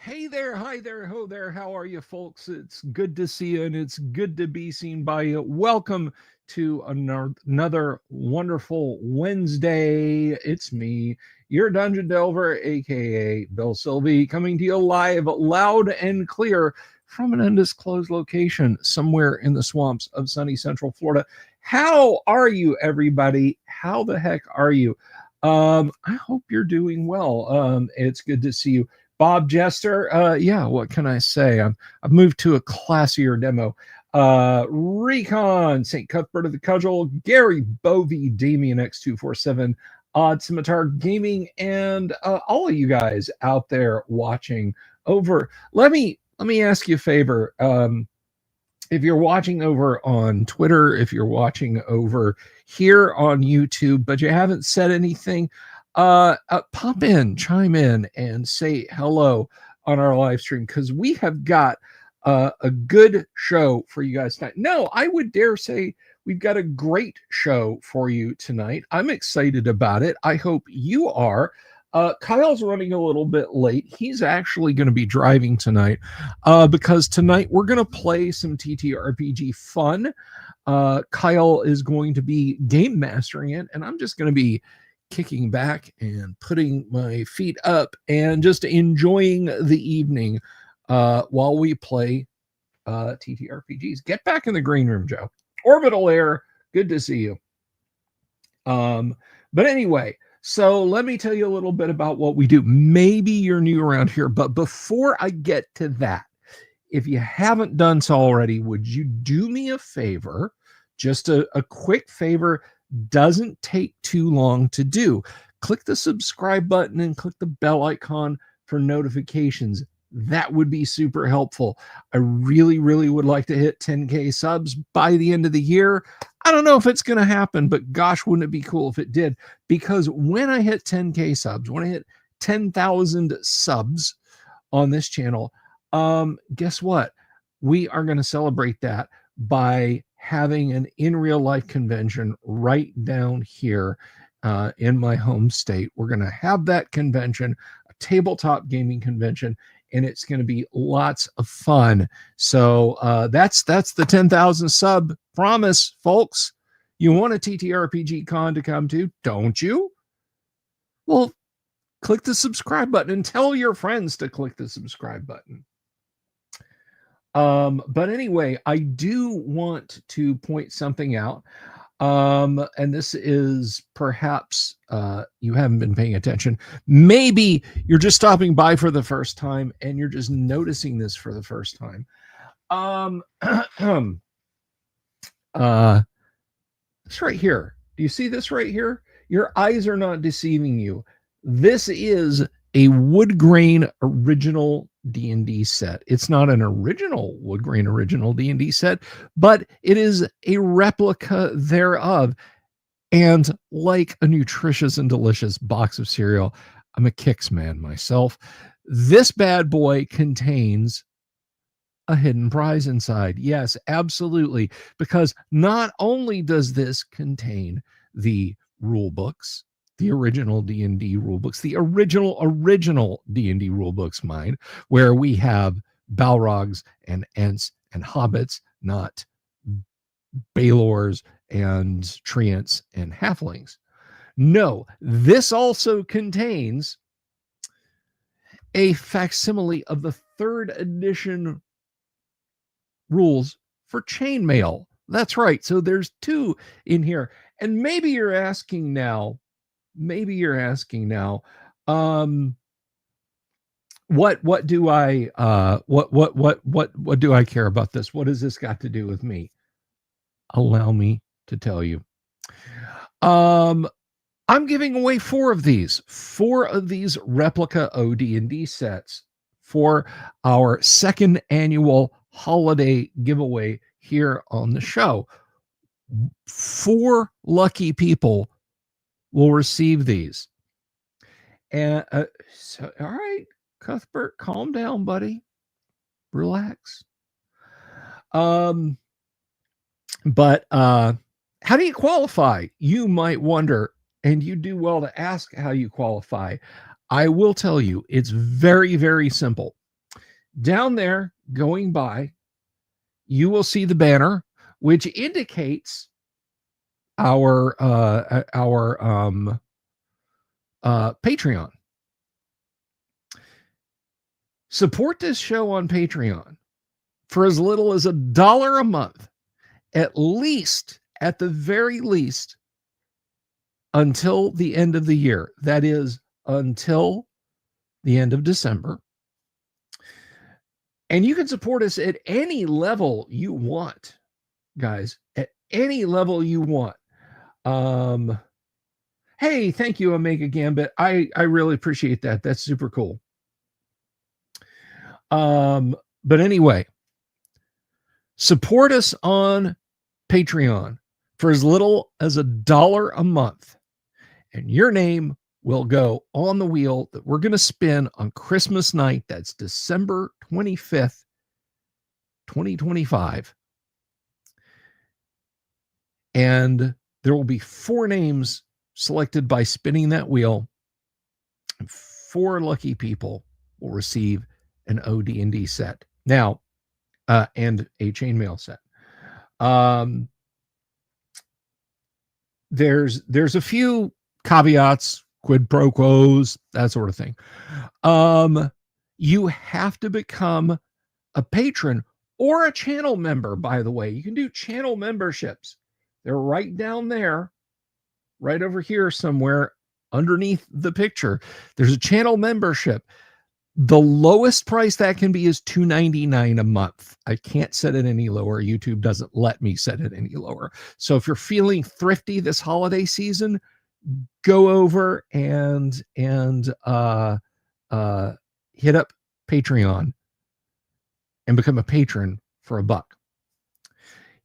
Hey there, hi there, ho there. How are you, folks? It's good to see you and it's good to be seen by you. Welcome to another wonderful Wednesday. It's me, your Dungeon Delver, aka Bill Sylvie, coming to you live, loud and clear from an undisclosed location somewhere in the swamps of sunny Central Florida. How are you, everybody? How the heck are you? I hope you're doing well. It's good to see you. Bob Jester, yeah, what can I say? I've moved to a classier demo. Recon, St. Cuthbert of the Cudgel, Gary Bovey, Damien X247, Odd Scimitar Gaming, and all of you guys out there watching over. Let me ask you a favor. If you're watching over on Twitter, if you're watching over here on YouTube, but you haven't said anything, pop in, chime in, and say hello on our live stream because we have got a good show for you guys tonight. No, I would dare say we've got a great show for you tonight. I'm excited about it. I hope you are. Kyle's running a little bit late. He's actually going to be driving tonight because tonight we're going to play some TTRPG fun. Kyle is going to be game mastering it, and I'm just going to be kicking back and putting my feet up and just enjoying the evening while we play TTRPGs. Get back in the green room, Joe. Orbital Air, good to see you. But anyway, so let me tell you a little bit about what we do. Maybe you're new around here, but before I get to that, if you haven't done so already, would you do me a favor? Just a quick favor, doesn't take too long to do. Click the subscribe button and click the bell icon for notifications. That would be super helpful. I really, really would like to hit 10K subs by the end of the year. I don't know if it's going to happen, but gosh, wouldn't it be cool if it did? Because when I hit 10K subs, when I hit 10,000 subs on this channel, guess what? We are going to celebrate that by having an in real life convention right down here in my home state. We're going to have that convention, a tabletop gaming convention, and it's going to be lots of fun. So that's the 10,000 sub promise, folks. You want a TTRPG con to come to, don't you? Well, click the subscribe button and tell your friends to click the subscribe button. But anyway, I do want to point something out. And this is perhaps you haven't been paying attention. Maybe you're just stopping by for the first time and you're just noticing this for the first time. It's right here. Do you see this right here? Your eyes are not deceiving you. This is a wood grain original D&D set. It's not an original wood grain original D&D set, but it is a replica thereof. And like a nutritious and delicious box of cereal, I'm a Kix man myself. This bad boy contains a hidden prize inside. Yes, absolutely. Because not only does this contain the rule books, the original D&D rule books, the original D&D rule books, mind, where we have Balrogs and Ents and Hobbits, not Baelors and Treants and Halflings. No, this also contains a facsimile of the 3rd edition rules for chainmail. That's right. So there's 2 in here. And maybe you're asking now, what do I what do I care about this? What has this got to do with me? Allow me to tell you. I'm giving away 4 of these replica OD&D sets for our 2nd annual holiday giveaway here on the show. 4 lucky people will receive these. And so, all right, Cuthbert, calm down, buddy. Relax. But how do you qualify? You might wonder, and you do well to ask how you qualify. I will tell you, it's very, very simple. down there going by, you will see the banner, which indicates our Patreon. Support this show on Patreon for as little as $1 a month, at the very least, until the end of the year. That is, until the end of December. And you can support us at any level you want, guys, at any level you want. Hey, thank you, Omega Gambit. I really appreciate that. That's super cool. But anyway, support us on Patreon for as little as $1 a month, and your name will go on the wheel that we're going to spin on Christmas night. That's December 25th, 2025. And there will be 4 names selected by spinning that wheel. 4 lucky people will receive an OD&D set. Now, and a chainmail set. There's a few caveats, quid pro quos, that sort of thing. You have to become a patron or a channel member, by the way. You can do channel memberships. They're right down there, right over here somewhere underneath the picture. There's a channel membership. The lowest price that can be is $2.99 a month. I can't set it any lower. YouTube doesn't let me set it any lower. So if you're feeling thrifty this holiday season, go over and hit up Patreon and become a patron for $1.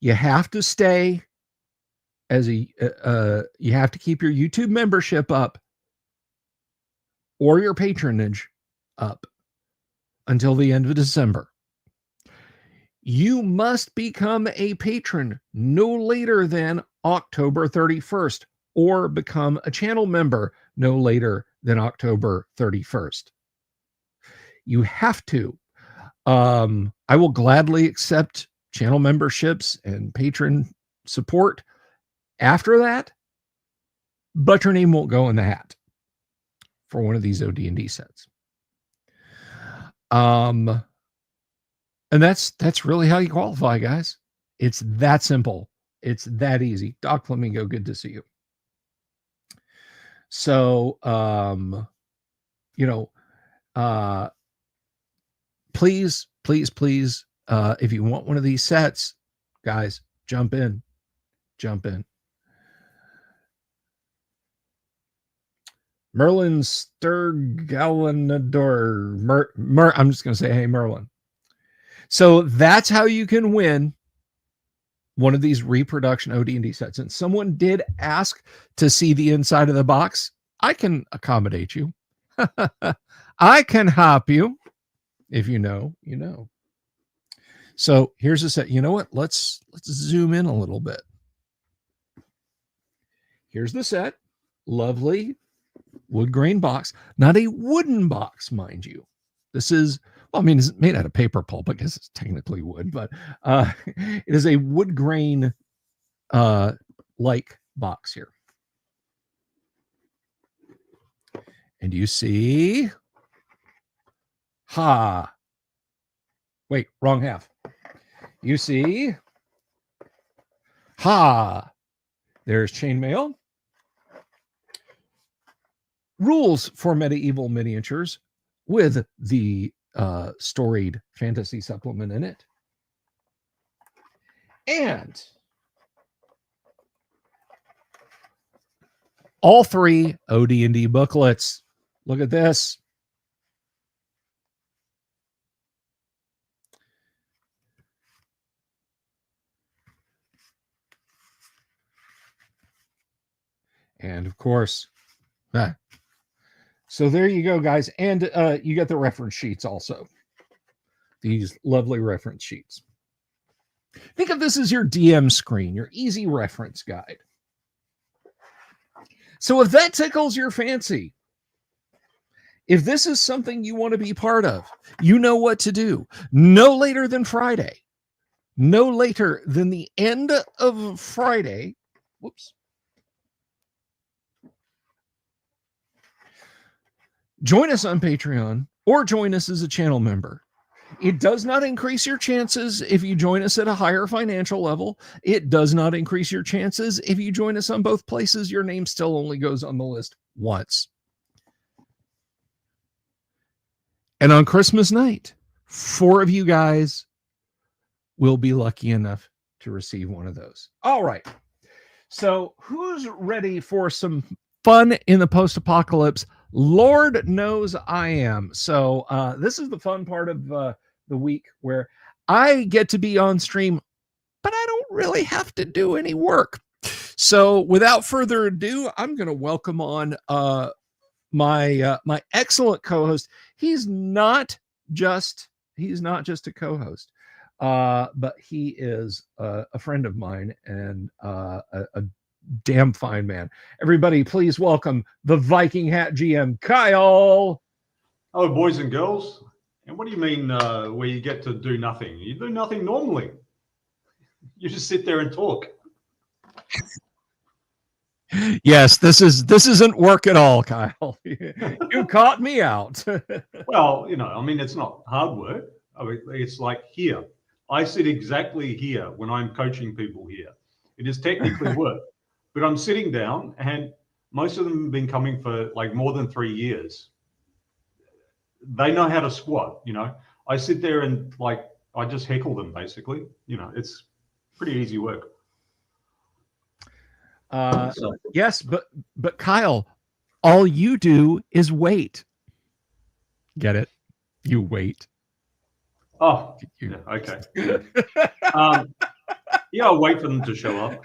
You have to stay as you have to keep your YouTube membership up or your patronage up until the end of December. You must become a patron no later than October 31st, or become a channel member no later than October 31st. You have to. I will gladly accept channel memberships and patron support after that, but your name won't go in the hat for one of these OD&D sets. And that's really how you qualify, guys. It's that simple. It's that easy. Doc Flamingo, good to see you. So, please, if you want one of these sets, guys, jump in. Merlin Sturgalanador. I'm just going to say, hey, Merlin. So that's how you can win one of these reproduction OD&D sets. And someone did ask to see the inside of the box. I can accommodate you. I can help you. If you know, you know. So here's a set. You know what? Let's zoom in a little bit. Here's the set. Lovely wood grain box. Not a wooden box, mind you. This is, well, I mean, it's made out of paper pulp. I guess it's technically wood, but it is a wood grain like box here. And you see, wait, wrong half. You see, there's chainmail. Rules for medieval miniatures with the storied fantasy supplement in it. And all 3 OD&D booklets. Look at this. And of course, so there you go, guys. And you get the reference sheets also. These lovely reference sheets. Think of this as your DM screen, your easy reference guide. So if that tickles your fancy If this is something you want to be part of, you know what to do. No later than Friday. No later than the end of Friday. Whoops. Join us on Patreon or join us as a channel member. It does not increase your chances if you join us at a higher financial level. It does not increase your chances if you join us on both places. Your name still only goes on the list once. And on Christmas night, 4 of you guys will be lucky enough to receive one of those. All right. So who's ready for some fun in the post-apocalypse? Lord knows I am. So this is the fun part of the week where I get to be on stream, but I don't really have to do any work. So without further ado, I'm going to welcome on my excellent co-host. He's not just a co-host, but he is a friend of mine and a damn fine man. Everybody, please welcome the Viking Hat GM, Kyle. Oh, boys and girls. And what do you mean where you get to do nothing? You do nothing normally. You just sit there and talk. Yes, this isn't work at all, Kyle. You caught me out. Well, I mean, it's not hard work. I mean, it's like here. I sit exactly here when I'm coaching people here. It is technically work, but I'm sitting down, and most of them have been coming for like more than 3 years. They know how to squat. I sit there and I just heckle them basically. It's pretty easy work. Yes, but Kyle, all you do is wait. Get it? You wait. Oh, yeah, okay. Yeah. Yeah, I'll wait for them to show up.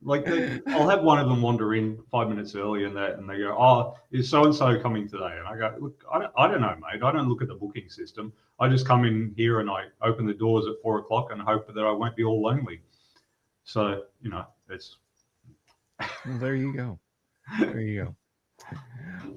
I'll have one of them wander in 5 minutes early and they go, "Oh, is so-and-so coming today?" And I go, "Look, I don't know, mate. I don't look at the booking system. I just come in here and I open the doors at 4 o'clock and hope that I won't be all lonely." So, it's... Well, there you go. There you go.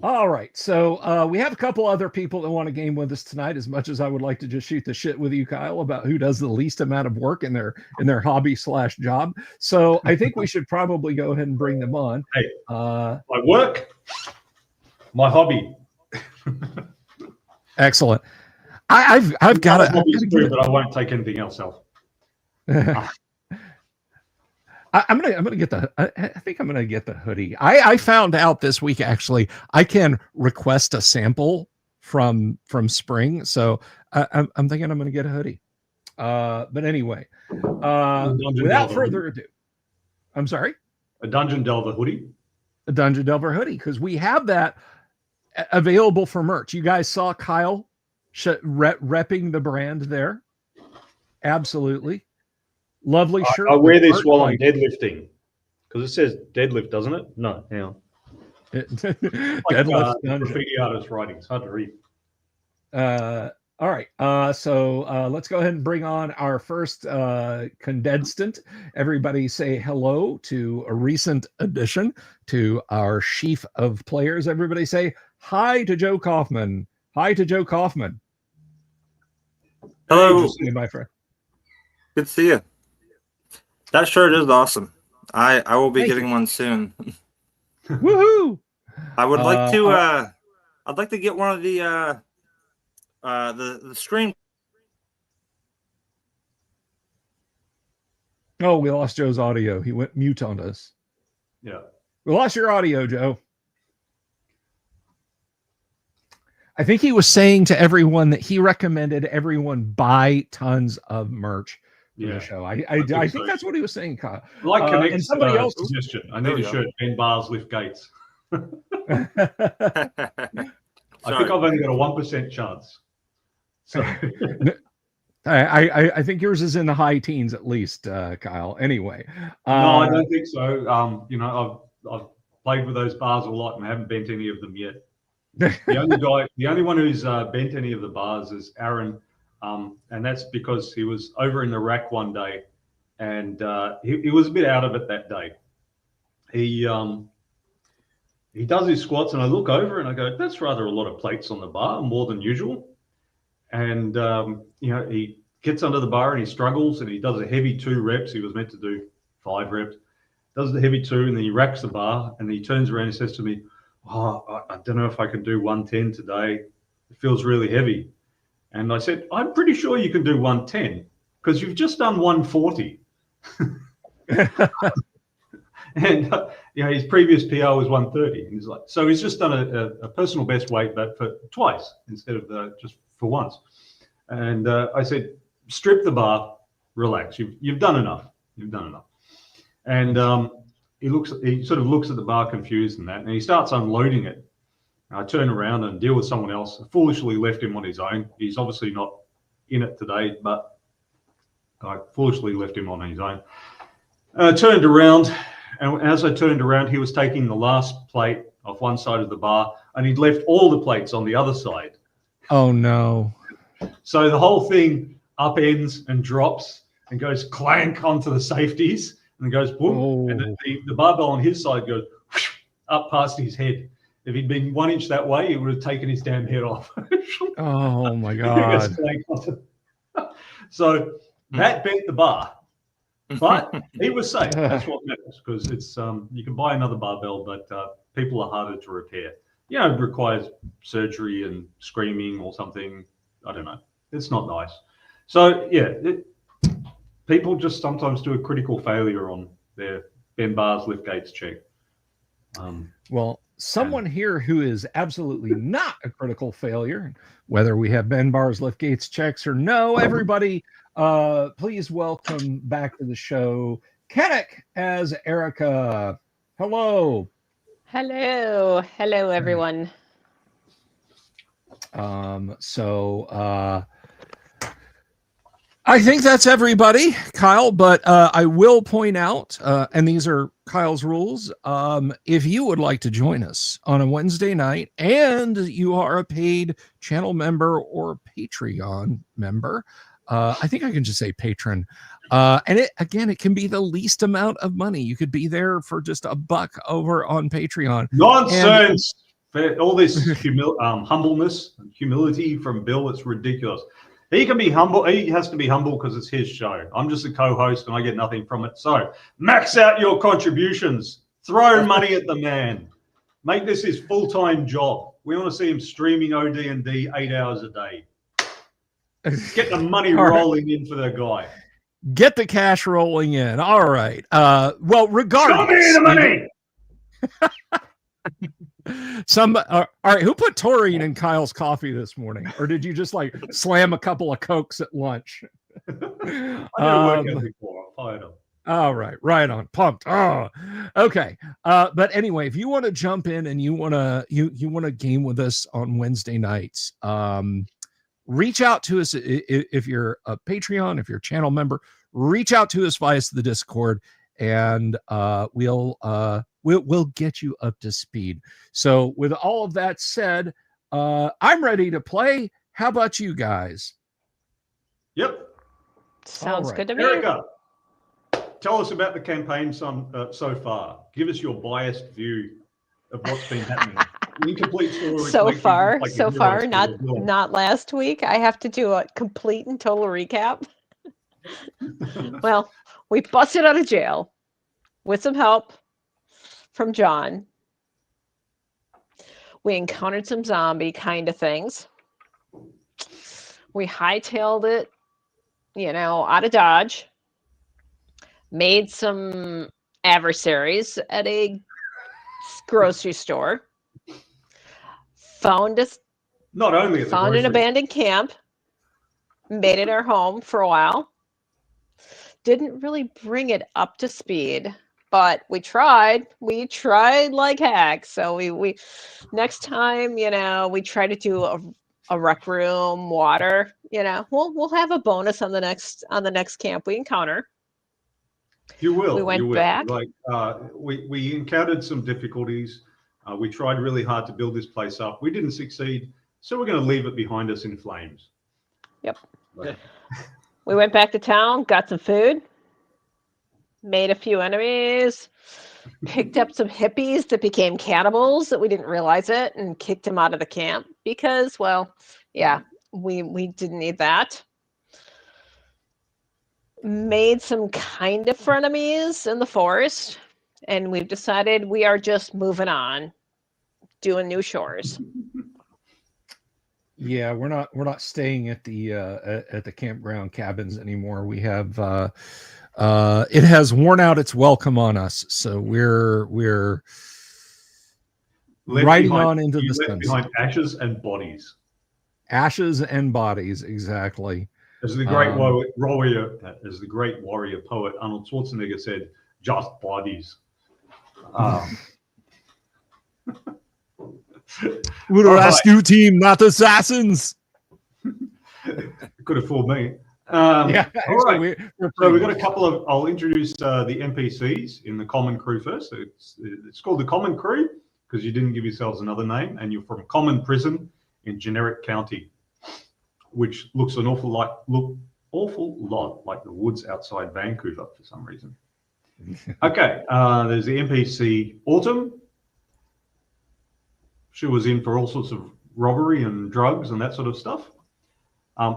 All right. So we have a couple other people that want to game with us tonight. As much as I would like to just shoot the shit with you, Kyle, about who does the least amount of work in their hobby/job. So I think we should probably go ahead and bring them on. Hey, my work, my hobby. Excellent. I've got to, but I won't take anything else off. I'm gonna get the. I think I'm gonna get the hoodie. I found out this week actually I can request a sample from spring, so I'm thinking I'm gonna get a hoodie. But anyway, without further ado, I'm sorry. A Dungeon Delver hoodie. A Dungeon Delver hoodie, because we have that available for merch. You guys saw Kyle repping the brand there. Absolutely. Lovely shirt. I wear this while I'm deadlifting, because it says deadlift, doesn't it? No, hang on. Deadlift graffiti artist writing. It's hard to read. All right. So let's go ahead and bring on our first condensant. Everybody say hello to a recent addition to our sheaf of players. Everybody say hi to Joe Kaufman. Hi to Joe Kaufman. Hello, my friend. Good to see you. That shirt is awesome. I will be getting one soon. Woohoo! I would like to. I'd like to get one of the stream. Oh, we lost Joe's audio. He went mute on us. Yeah, we lost your audio, Joe. I think he was saying to everyone that he recommended everyone buy tons of merch. The show. I think that's what he was saying, Kyle. Like Connect's and somebody else suggestion. I need a shirt. Ben Bars lift gates. I think I've only got a 1% chance. So I think yours is in the high teens at least, Kyle. Anyway, no, I don't think so. I've played with those bars a lot and I haven't bent any of them yet. The only one who's bent any of the bars is Aaron. And that's because he was over in the rack one day and he was a bit out of it that day. He he does his squats, and I look over and I go, that's rather a lot of plates on the bar, more than usual. And, he gets under the bar and he struggles and he does a heavy 2 reps. He was meant to do 5 reps, does the heavy 2, and then he racks the bar and he turns around and says to me, I don't know if I can do 110 today. It feels really heavy. And I said, I'm pretty sure you can do 110 because you've just done 140. And his previous PR was 130. And he's like, so he's just done a personal best weight, but for twice instead of just for once. And I said, strip the bar, relax. You've done enough. You've done enough. And he sort of looks at the bar confused and that, and he starts unloading it. And I turn around and deal with someone else. I foolishly left him on his own. He's obviously not in it today, but I foolishly left him on his own. And I turned around, and as I turned around, he was taking the last plate off one side of the bar, and he'd left all the plates on the other side. Oh, no. So the whole thing upends and drops and goes clank onto the safeties and goes boom. Oh. And the barbell on his side goes whoosh, up past his head. If he'd been 1 inch that way, he would have taken his damn head off. Oh, my God. So that bent the bar. But he was safe. That's what matters, because it's you can buy another barbell, but people are harder to repair. It requires surgery and screaming or something. I don't know. It's not nice. So people just sometimes do a critical failure on their bend bars, lift gates check. Well, someone here who is absolutely not a critical failure, whether we have bend bars, lift gates checks or no, everybody. Please welcome back to the show, Kennick as Erica. Hello. Hello, everyone. I think that's everybody, Kyle, but I will point out, and these are Kyle's rules, if you would like to join us on a Wednesday night and you are a paid channel member or Patreon member, I think I can just say patron. And it can be the least amount of money. You could be there for just $1 over on Patreon. Nonsense. All this humbleness and humility from Bill, it's ridiculous. He can be humble. He has to be humble because it's his show. I'm just a co-host and I get nothing from it. So max out your contributions. Throw money at the man. Make this his full-time job. We want to see him streaming OD&D 8 hours a day. Get the money rolling in for the guy. Get the cash rolling in. All right. Well, regardless. Show me the money. All right. Who put taurine in Kyle's coffee this morning, or did you just like slam a couple of Cokes at lunch? I didn't work out before. I fired them. All right. Right on. Pumped. Oh, okay. But anyway, if you want to jump in and you want to game with us on Wednesday nights, reach out to us. If you're a Patreon, if you're a channel member, reach out to us via the Discord, and we'll get you up to speed. So with all of that said, I'm ready to play. How about you guys? Yep. Sounds good to me. Erica, tell us about the campaign so far. Give us your biased view of what's been happening. Incomplete story. So far, not last week. I have to do a complete and total recap. Well, we busted out of jail with some help from John. We encountered some zombie kind of things. We hightailed it, out of Dodge. Made some adversaries at a grocery store. Found an abandoned camp. Made it our home for a while. Didn't really bring it up to speed, but we tried. We tried like heck. So we next time, we try to do a rec room, water. We'll have a bonus on the next camp we encounter. You will. We went back. We encountered some difficulties. We tried really hard to build this place up. We didn't succeed, so we're going to leave it behind us in flames. Yep. We went back to town, got some food, made a few enemies, picked up some hippies that became cannibals that we didn't realize it and kicked them out of the camp because, well, yeah, we didn't need that. Made some kind of frenemies in the forest, and we've decided we are just moving on, doing new shores. Yeah, we're not staying at the campground cabins anymore. We have it has worn out its welcome on us, so we're riding on into the sunset. Behind ashes and bodies. Ashes and bodies, exactly. As the great warrior, poet Arnold Schwarzenegger said, "Just bodies." We're a rescue team, not assassins. Could have fooled me. Yeah. All right. So we've got a much. couple of. I'll introduce the NPCs in the common crew first. So it's called the common crew because you didn't give yourselves another name, and you're from Common Prison in Generic County, which looks an awful lot like the woods outside Vancouver for some reason. Okay, there's the NPC Autumn. She was in for all sorts of robbery and drugs and that sort of stuff.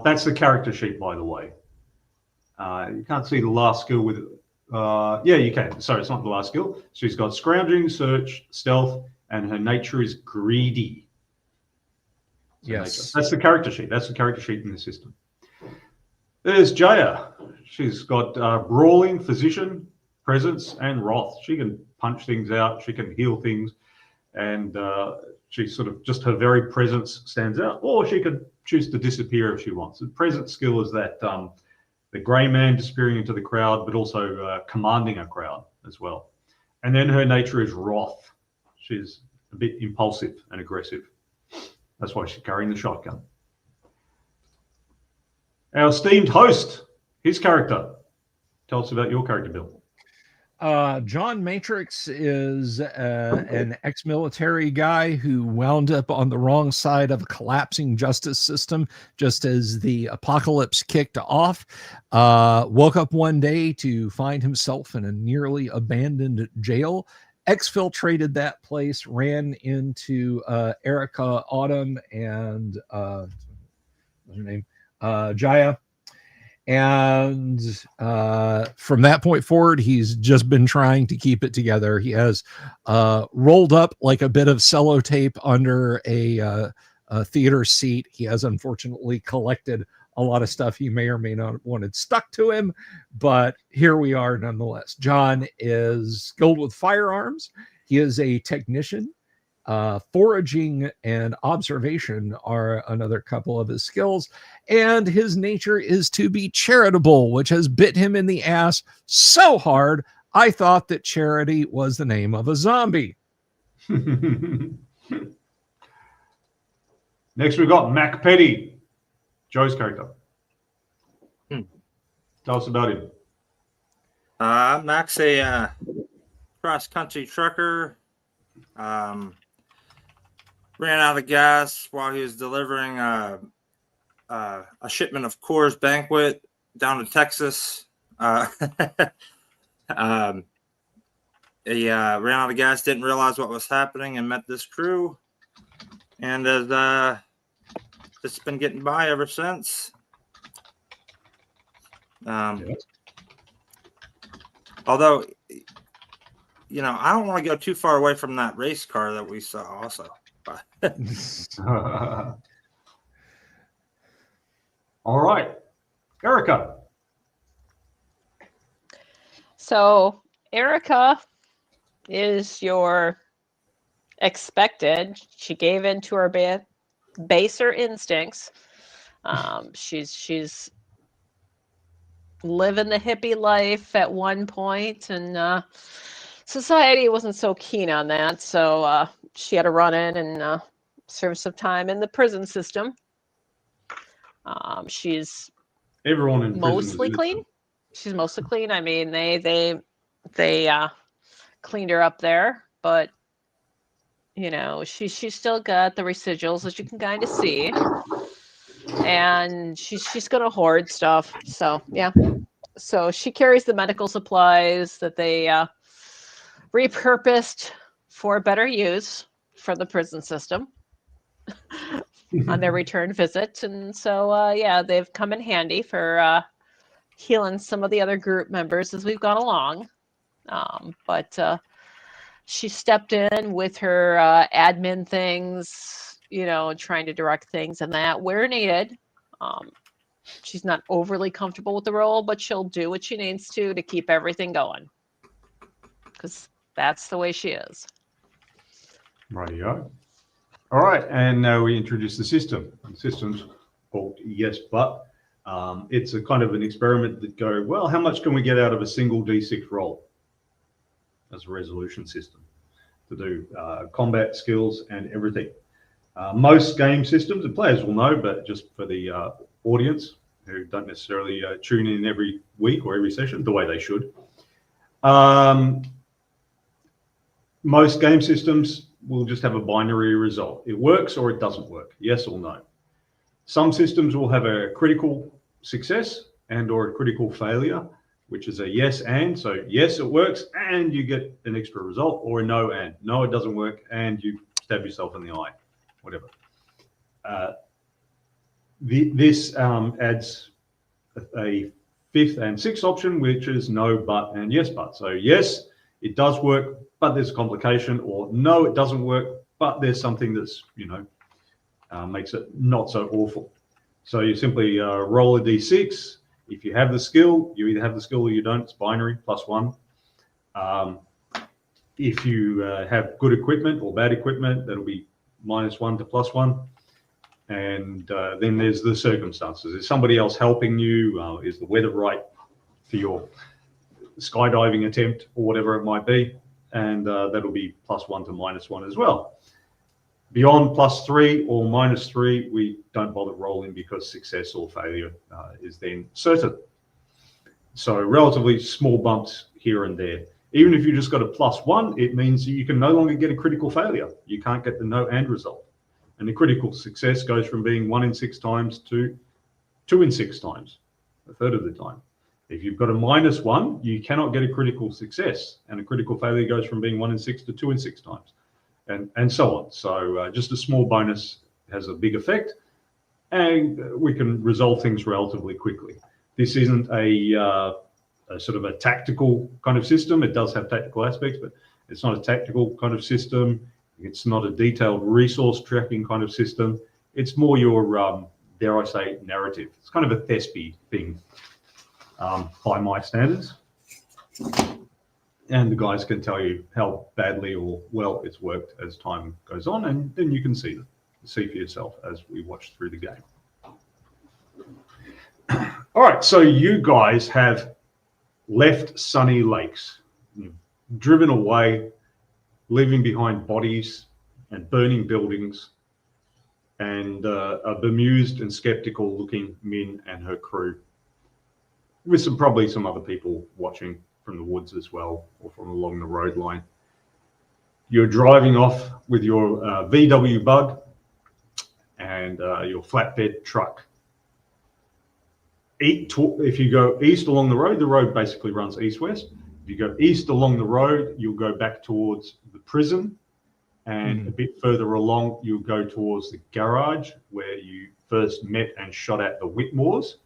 That's the character sheet, by the way. You can't see the last skill with it. Yeah, you can. Sorry, it's not the last skill. She's got scrounging, search, stealth, and her nature is greedy. Yes. That's the character sheet. That's the character sheet in the system. There's Jaya. She's got brawling, physician, presence, and wrath. She can punch things out. She can heal things. And she sort of just her very presence stands out. Or she could choose to disappear if she wants. The presence skill is that the grey man disappearing into the crowd, but also commanding a crowd as well. And then her nature is wrath. She's a bit impulsive and aggressive. That's why she's carrying the shotgun. Our esteemed host, his character. Tell us about your character, Bill. John Matrix is an ex-military guy who wound up on the wrong side of a collapsing justice system just as the apocalypse kicked off. Woke up one day to find himself in a nearly abandoned jail. Exfiltrated that place, ran into Erica, Autumn, and what's her name? Jaya. And from that point forward, he's just been trying to keep it together. He has rolled up like a bit of sellotape under a theater seat. He has unfortunately collected a lot of stuff he may or may not have wanted stuck to him, but here we are nonetheless. John is skilled with firearms. He is a technician. Foraging and observation are another couple of his skills, and his nature is to be charitable, which has bit him in the ass so hard I thought that Charity was the name of a zombie. Next we've got Mac Petty, Joe's character. Tell us about him. Mac's a cross-country trucker. Ran out of gas while he was delivering a shipment of Coors Banquet down to Texas. He ran out of gas, didn't realize what was happening, and met this crew, and has just been getting by ever since. Although, you know, I don't want to go too far away from that race car that we saw also. All right, Erica. So Erica is your expected. She gave in to her baser instincts. She's living the hippie life at one point, and society wasn't so keen on that. So she had to run in and serve some time in the prison system. She's everyone in mostly clean. She's mostly clean. I mean, they cleaned her up there, but you know, she's still got the residuals, as you can kind of see, and she's gonna hoard stuff. So yeah, so she carries the medical supplies that they repurposed for better use for the prison system on their return visit. And so, yeah, they've come in handy for healing some of the other group members as we've gone along. But she stepped in with her admin things, trying to direct things and that where needed. She's not overly comfortable with the role, but she'll do what she needs to keep everything going. Because that's the way she is. Rightio. All right, and now we introduce the system. The system's called Yes But. It's a kind of an experiment that go, well, how much can we get out of a single D6 roll as a resolution system to do combat skills and everything. Most game systems, and players will know, but just for the audience who don't necessarily tune in every week or every session the way they should, most game systems will just have a binary result. It works or it doesn't work, yes or no. Some systems will have a critical success and or a critical failure, which is a yes and. So yes, it works and you get an extra result, or a no and. No, it doesn't work and you stab yourself in the eye, whatever. This adds a fifth and sixth option, which is no, but, and yes, but. So yes, it does work, but there's a complication, or no, it doesn't work, but there's something that's, makes it not so awful. So you simply roll a d6. If you have the skill, you either have the skill or you don't. It's binary, +1. If you have good equipment or bad equipment, that'll be -1 to +1. And then there's the circumstances. Is somebody else helping you? Is the weather right for your skydiving attempt or whatever it might be? And that'll be +1 to -1 as well. Beyond +3 or -3, we don't bother rolling because success or failure is then certain. So relatively small bumps here and there. Even if you just got a +1, it means you can no longer get a critical failure. You can't get the no and result. And the critical success goes from being 1 in 6 times to 2 in 6 times, a third of the time. If you've got a -1, you cannot get a critical success. And a critical failure goes from being 1 in 6 to 2 in 6 times. And so on. So just a small bonus has a big effect, and we can resolve things relatively quickly. This isn't a sort of a tactical kind of system. It does have tactical aspects, but it's not a tactical kind of system. It's not a detailed resource tracking kind of system. It's more your, dare I say, narrative. It's kind of a Thespy thing by my standards. And the guys can tell you how badly or well it's worked as time goes on, and then you can see for yourself as we watch through the game. All right, so you guys have left Sunny Lakes. You've driven away, leaving behind bodies and burning buildings, and a bemused and skeptical looking Min and her crew, with probably some other people watching from the woods as well, or from along the road line. You're driving off with your VW bug and your flatbed truck. If you go east along the road basically runs east-west. If you go east along the road, you'll go back towards the prison, and a bit further along, you'll go towards the garage where you first met and shot at the Whitmores.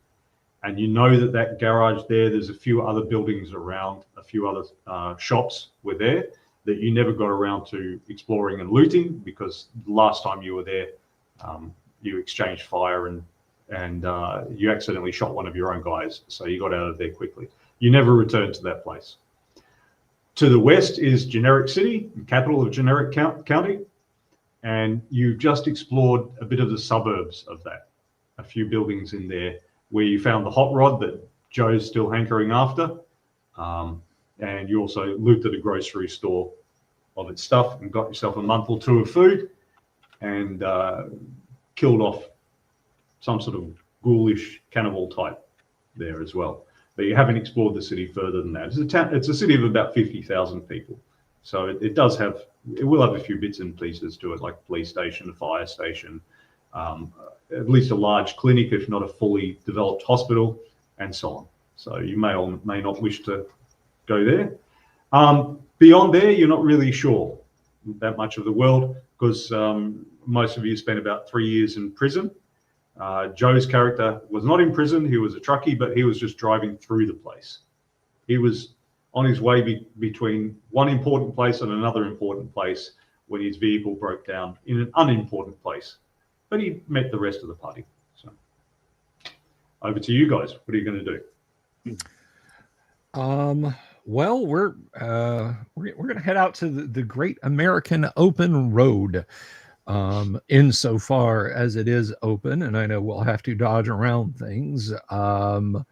And you know that garage there's a few other buildings around, a few other shops were there that you never got around to exploring and looting, because the last time you were there, you exchanged fire and you accidentally shot one of your own guys. So you got out of there quickly. You never returned to that place. To the west is Generic City, capital of Generic County. And you've just explored a bit of the suburbs of that, a few buildings in there, where you found the hot rod that Joe's still hankering after. And you also looted a grocery store of its stuff and got yourself a month or 2 of food, and killed off some sort of ghoulish cannibal type there as well. But you haven't explored the city further than that. It's a city of about 50,000 people. So it will have a few bits and pieces to it, like a police station, a fire station, at least a large clinic, if not a fully developed hospital, and so on. So you may or may not wish to go there. Beyond there, you're not really sure that much of the world because most of you spent about 3 years in prison. Joe's character was not in prison. He was a truckie, but he was just driving through the place. He was on his way between one important place and another important place when his vehicle broke down in an unimportant place. But he met the rest of the party. So over to you guys. What are you going to do? Well, we're going to head out to the Great American Open Road. Insofar as it is open, and I know we'll have to dodge around things, and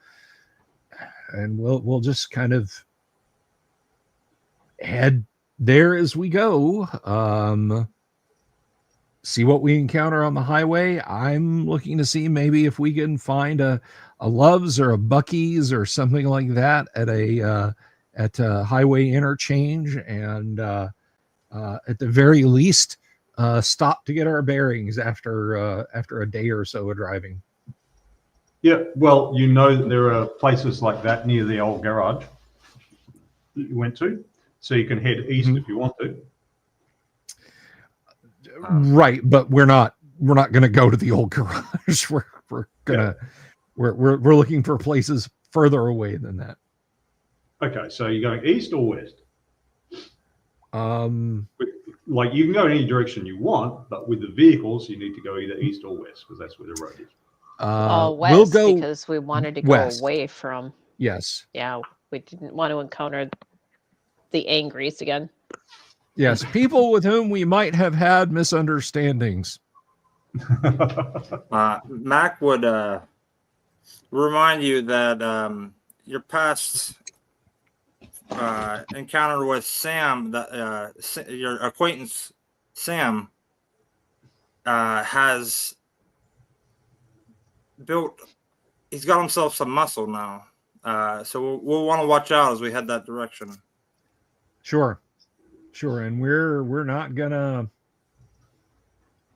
we'll just kind of head there as we go. See what we encounter on the highway. I'm looking to see maybe if we can find a Love's or a Bucky's or something like that at a highway interchange, and at the very least, stop to get our bearings after a day or so of driving. Yeah, well, you know that there are places like that near the old garage that you went to, so you can head east if you want to. Right, but we're not going to go to the old garage. We're looking for places further away than that. Okay, so you're going east or west? Like you can go in any direction you want, but with the vehicles, you need to go either east or west because that's where the road is. West, we'll go because we wanted to west. go away from. Yes. Yeah, we didn't want to encounter the angries again. Yes, people with whom we might have had misunderstandings. Mac would remind you that your past encounter with Sam, that your acquaintance Sam has built. He's got himself some muscle now, so we'll want to watch out as we head that direction. Sure, and we're not gonna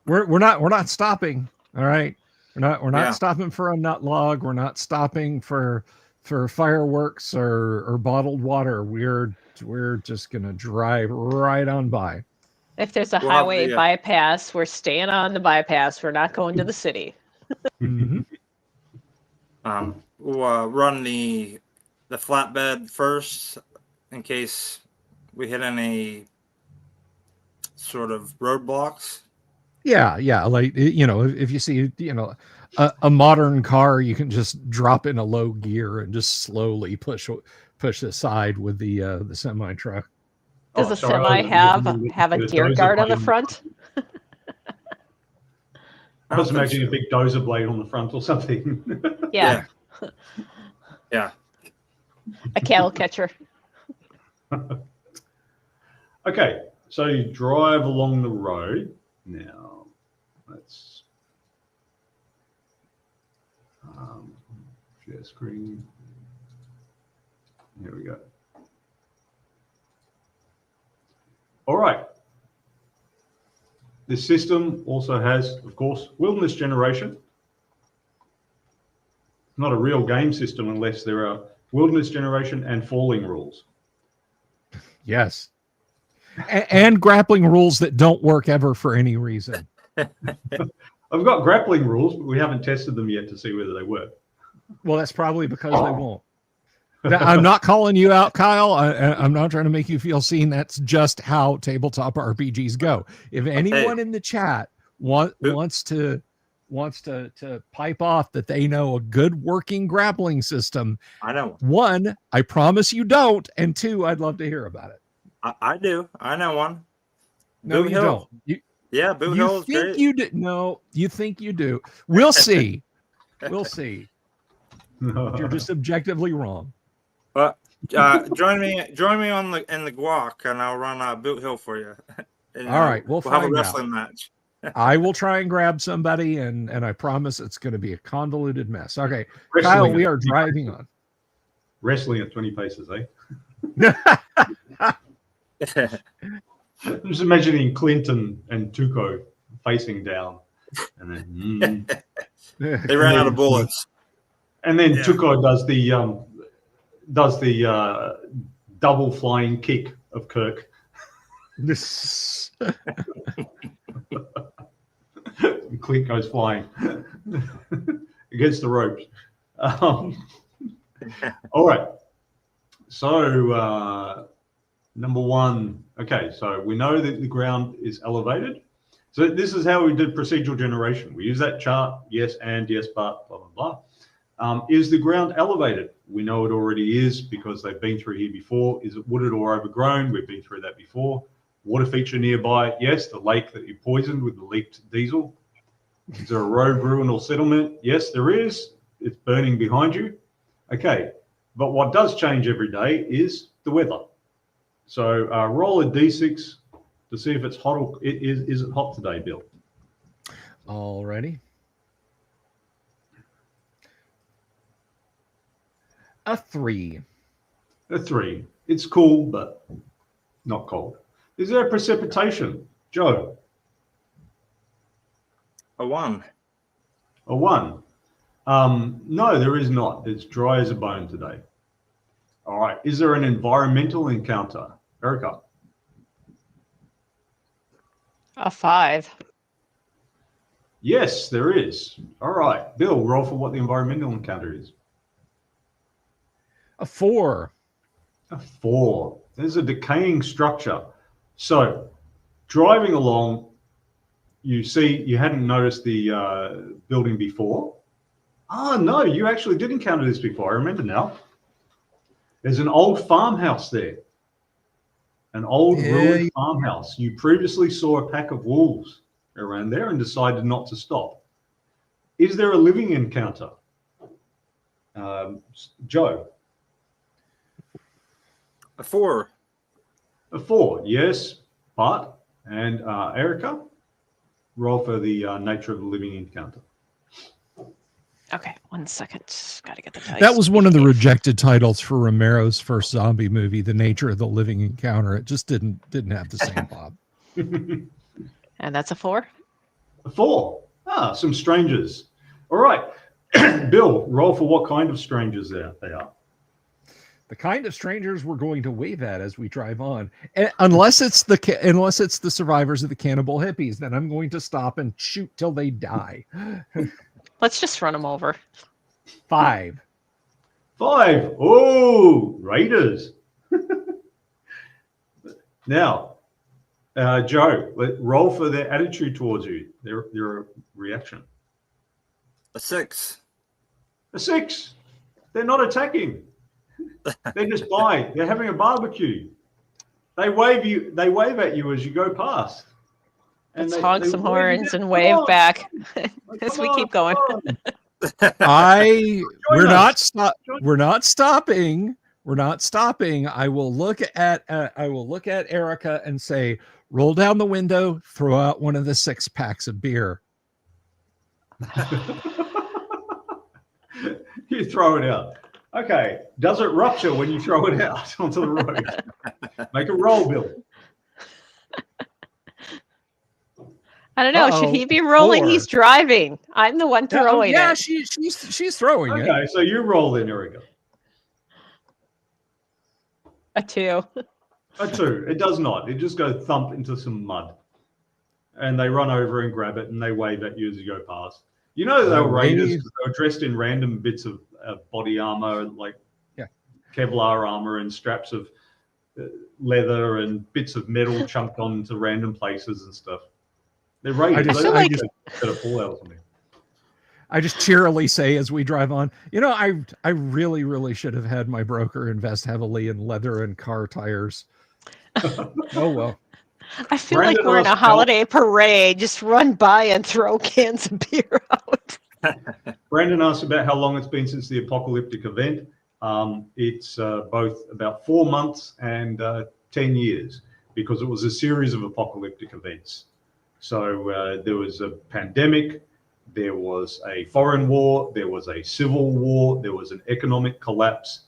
we're not stopping. All right, we're not stopping for a nut log. We're not stopping for fireworks or bottled water. We're just gonna drive right on by. If there's a highway bypass, we're staying on the bypass. We're not going to the city. Mm-hmm. We'll run the flatbed first in case we hit any sort of roadblocks. Yeah. Like, if you see, a modern car, you can just drop in a low gear and just slowly push aside with the semi truck. Does a semi have a deer guard on the front? I was imagining a big dozer blade on the front or something. Yeah. Yeah. A cattle catcher. Okay, so you drive along the road. Now, let's share screen. Here we go. All right. This system also has, of course, wilderness generation. Not a real game system unless there are wilderness generation and falling rules. Yes. And grappling rules that don't work ever for any reason. I've got grappling rules, but we haven't tested them yet to see whether they work. Well, that's probably because they won't. I'm not calling you out, Kyle. I'm not trying to make you feel seen. That's just how tabletop RPGs go. If anyone in the chat wants to pipe off that they know a good working grappling system, I know. One, I promise you don't, and two, I'd love to hear about it. I do. I know one. No, Boot you Hill. don't. Boot Hill is great. You do. No, you think you do. We'll see. We'll see. You're just objectively wrong. But join me in the guac, and I'll run Boot Hill for you. And, all right, we'll have a find wrestling out. match. I will try and grab somebody, and I promise it's going to be a convoluted mess. Okay, Wrestling Kyle, we are driving on. Wrestling at 20 paces, eh? I'm just imagining Clinton and Tuco facing down, and then they ran out of bullets. And then Tuco does the double flying kick of Kirk. Clint goes flying against the ropes. All right. So number one, okay, so we know that the ground is elevated. So this is how we did procedural generation. We use that chart, yes, and yes, but, blah, blah, blah. Is the ground elevated? We know it already is because they've been through here before. Is it wooded or overgrown? We've been through that before. Water feature nearby? Yes, the lake that you poisoned with the leaked diesel. Is there a road, ruin, or settlement? Yes, there is. It's burning behind you. Okay, but what does change every day is the weather. So roll a d6 to see if it's hot or is it hot today, Bill? Alrighty. A 3. A 3. It's cool, but not cold. Is there precipitation, Joe? A 1. A 1. No, there is not. It's dry as a bone today. All right. Is there an environmental encounter, Erica? A 5. Yes, there is. All right. Bill, roll for what the environmental encounter is. A 4. A 4. There's a decaying structure. So driving along, you see, you hadn't noticed the building before. Oh, no, you actually did encounter this before. I remember now. There's an old farmhouse there. An old ruined farmhouse. You previously saw a pack of wolves around there and decided not to stop. Is there a living encounter? Joe? A 4. A 4, yes, but, and Erica? Roll for the nature of the living encounter. Okay, 1 second. Got to get the dice. That was one of the rejected titles for Romero's first zombie movie, The Nature of the Living Encounter. It just didn't have the same pop. And that's a 4? A 4. Ah, some strangers. All right. Bill, roll for what kind of strangers they are. The kind of strangers we're going to wave at as we drive on, unless it's the survivors of the cannibal hippies, then I'm going to stop and shoot till they die. Let's just run them over. 5. 5. Oh, raiders. Now, Joe, roll for their attitude towards you, their reaction. A 6. A 6. They're not attacking. They're just by. They're having a barbecue. They wave at you as you go past. And let's honk some horns and wave back as we keep going. We're not stopping. We're not stopping. I will look at Erica and say, roll down the window, throw out one of the 6 packs of beer. You throw it out. Okay. Does it rupture when you throw it out onto the road? Make a roll, Bill. I don't know. Should he be rolling? 4. He's driving. I'm the one throwing it. Yeah, she's throwing it. Okay, so you roll then, Erica. A 2. A 2. It does not. It just goes thump into some mud. And they run over and grab it and they wave at you as you go past. You know they were raiders because they were dressed in random bits of body armor, like Kevlar armor and straps of leather and bits of metal chunked onto random places and stuff. They're raiders. I just cheerily say as we drive on, I really, really should have had my broker invest heavily in leather and car tires. Oh, well. I feel like we're in a holiday parade. Just run by and throw cans of beer out. Brandon asked about how long it's been since the apocalyptic event. It's both about 4 months and 10 years because it was a series of apocalyptic events. So there was a pandemic, there was a foreign war, there was a civil war, there was an economic collapse,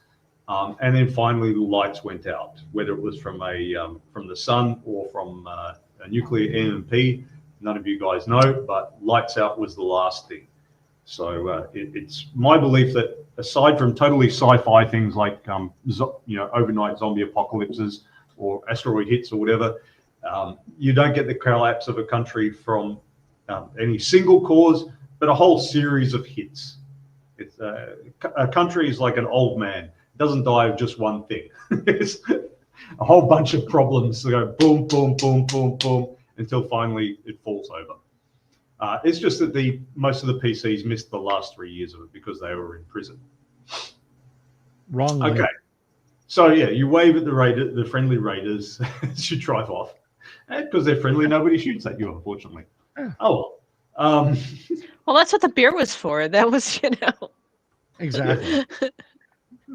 and then finally the lights went out, whether it was from the sun or from a nuclear EMP. None of you guys know, but lights out was the last thing. So it's my belief that aside from totally sci-fi things like overnight zombie apocalypses or asteroid hits or whatever, you don't get the collapse of a country from any single cause, but a whole series of hits. It's a country is like an old man; it doesn't die of just one thing. It's a whole bunch of problems that go boom, boom, boom, boom, boom until finally it falls over. It's just that most of the PCs missed the last 3 years of it because they were in prison. Wrong. Okay, so yeah, you wave at the friendly raiders as you drive off, and because they're friendly, nobody shoots at you, unfortunately. Oh well. Well, that's what the beer was for. That was, Exactly.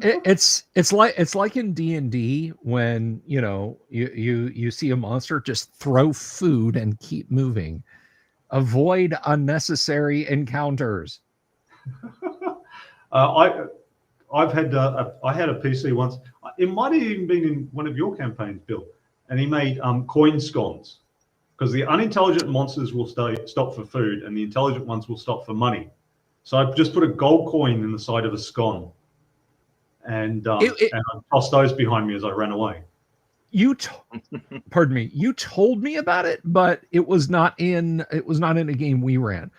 It's like in D&D when you see a monster, just throw food and keep moving. Avoid unnecessary encounters. I had a PC once. It might have even been in one of your campaigns, Bill, and he made coin scones because the unintelligent monsters will stop for food and the intelligent ones will stop for money. So I just put a gold coin in the side of a scone, and I tossed those behind me as I ran away. Pardon me. You told me about it, but it was not in a game we ran.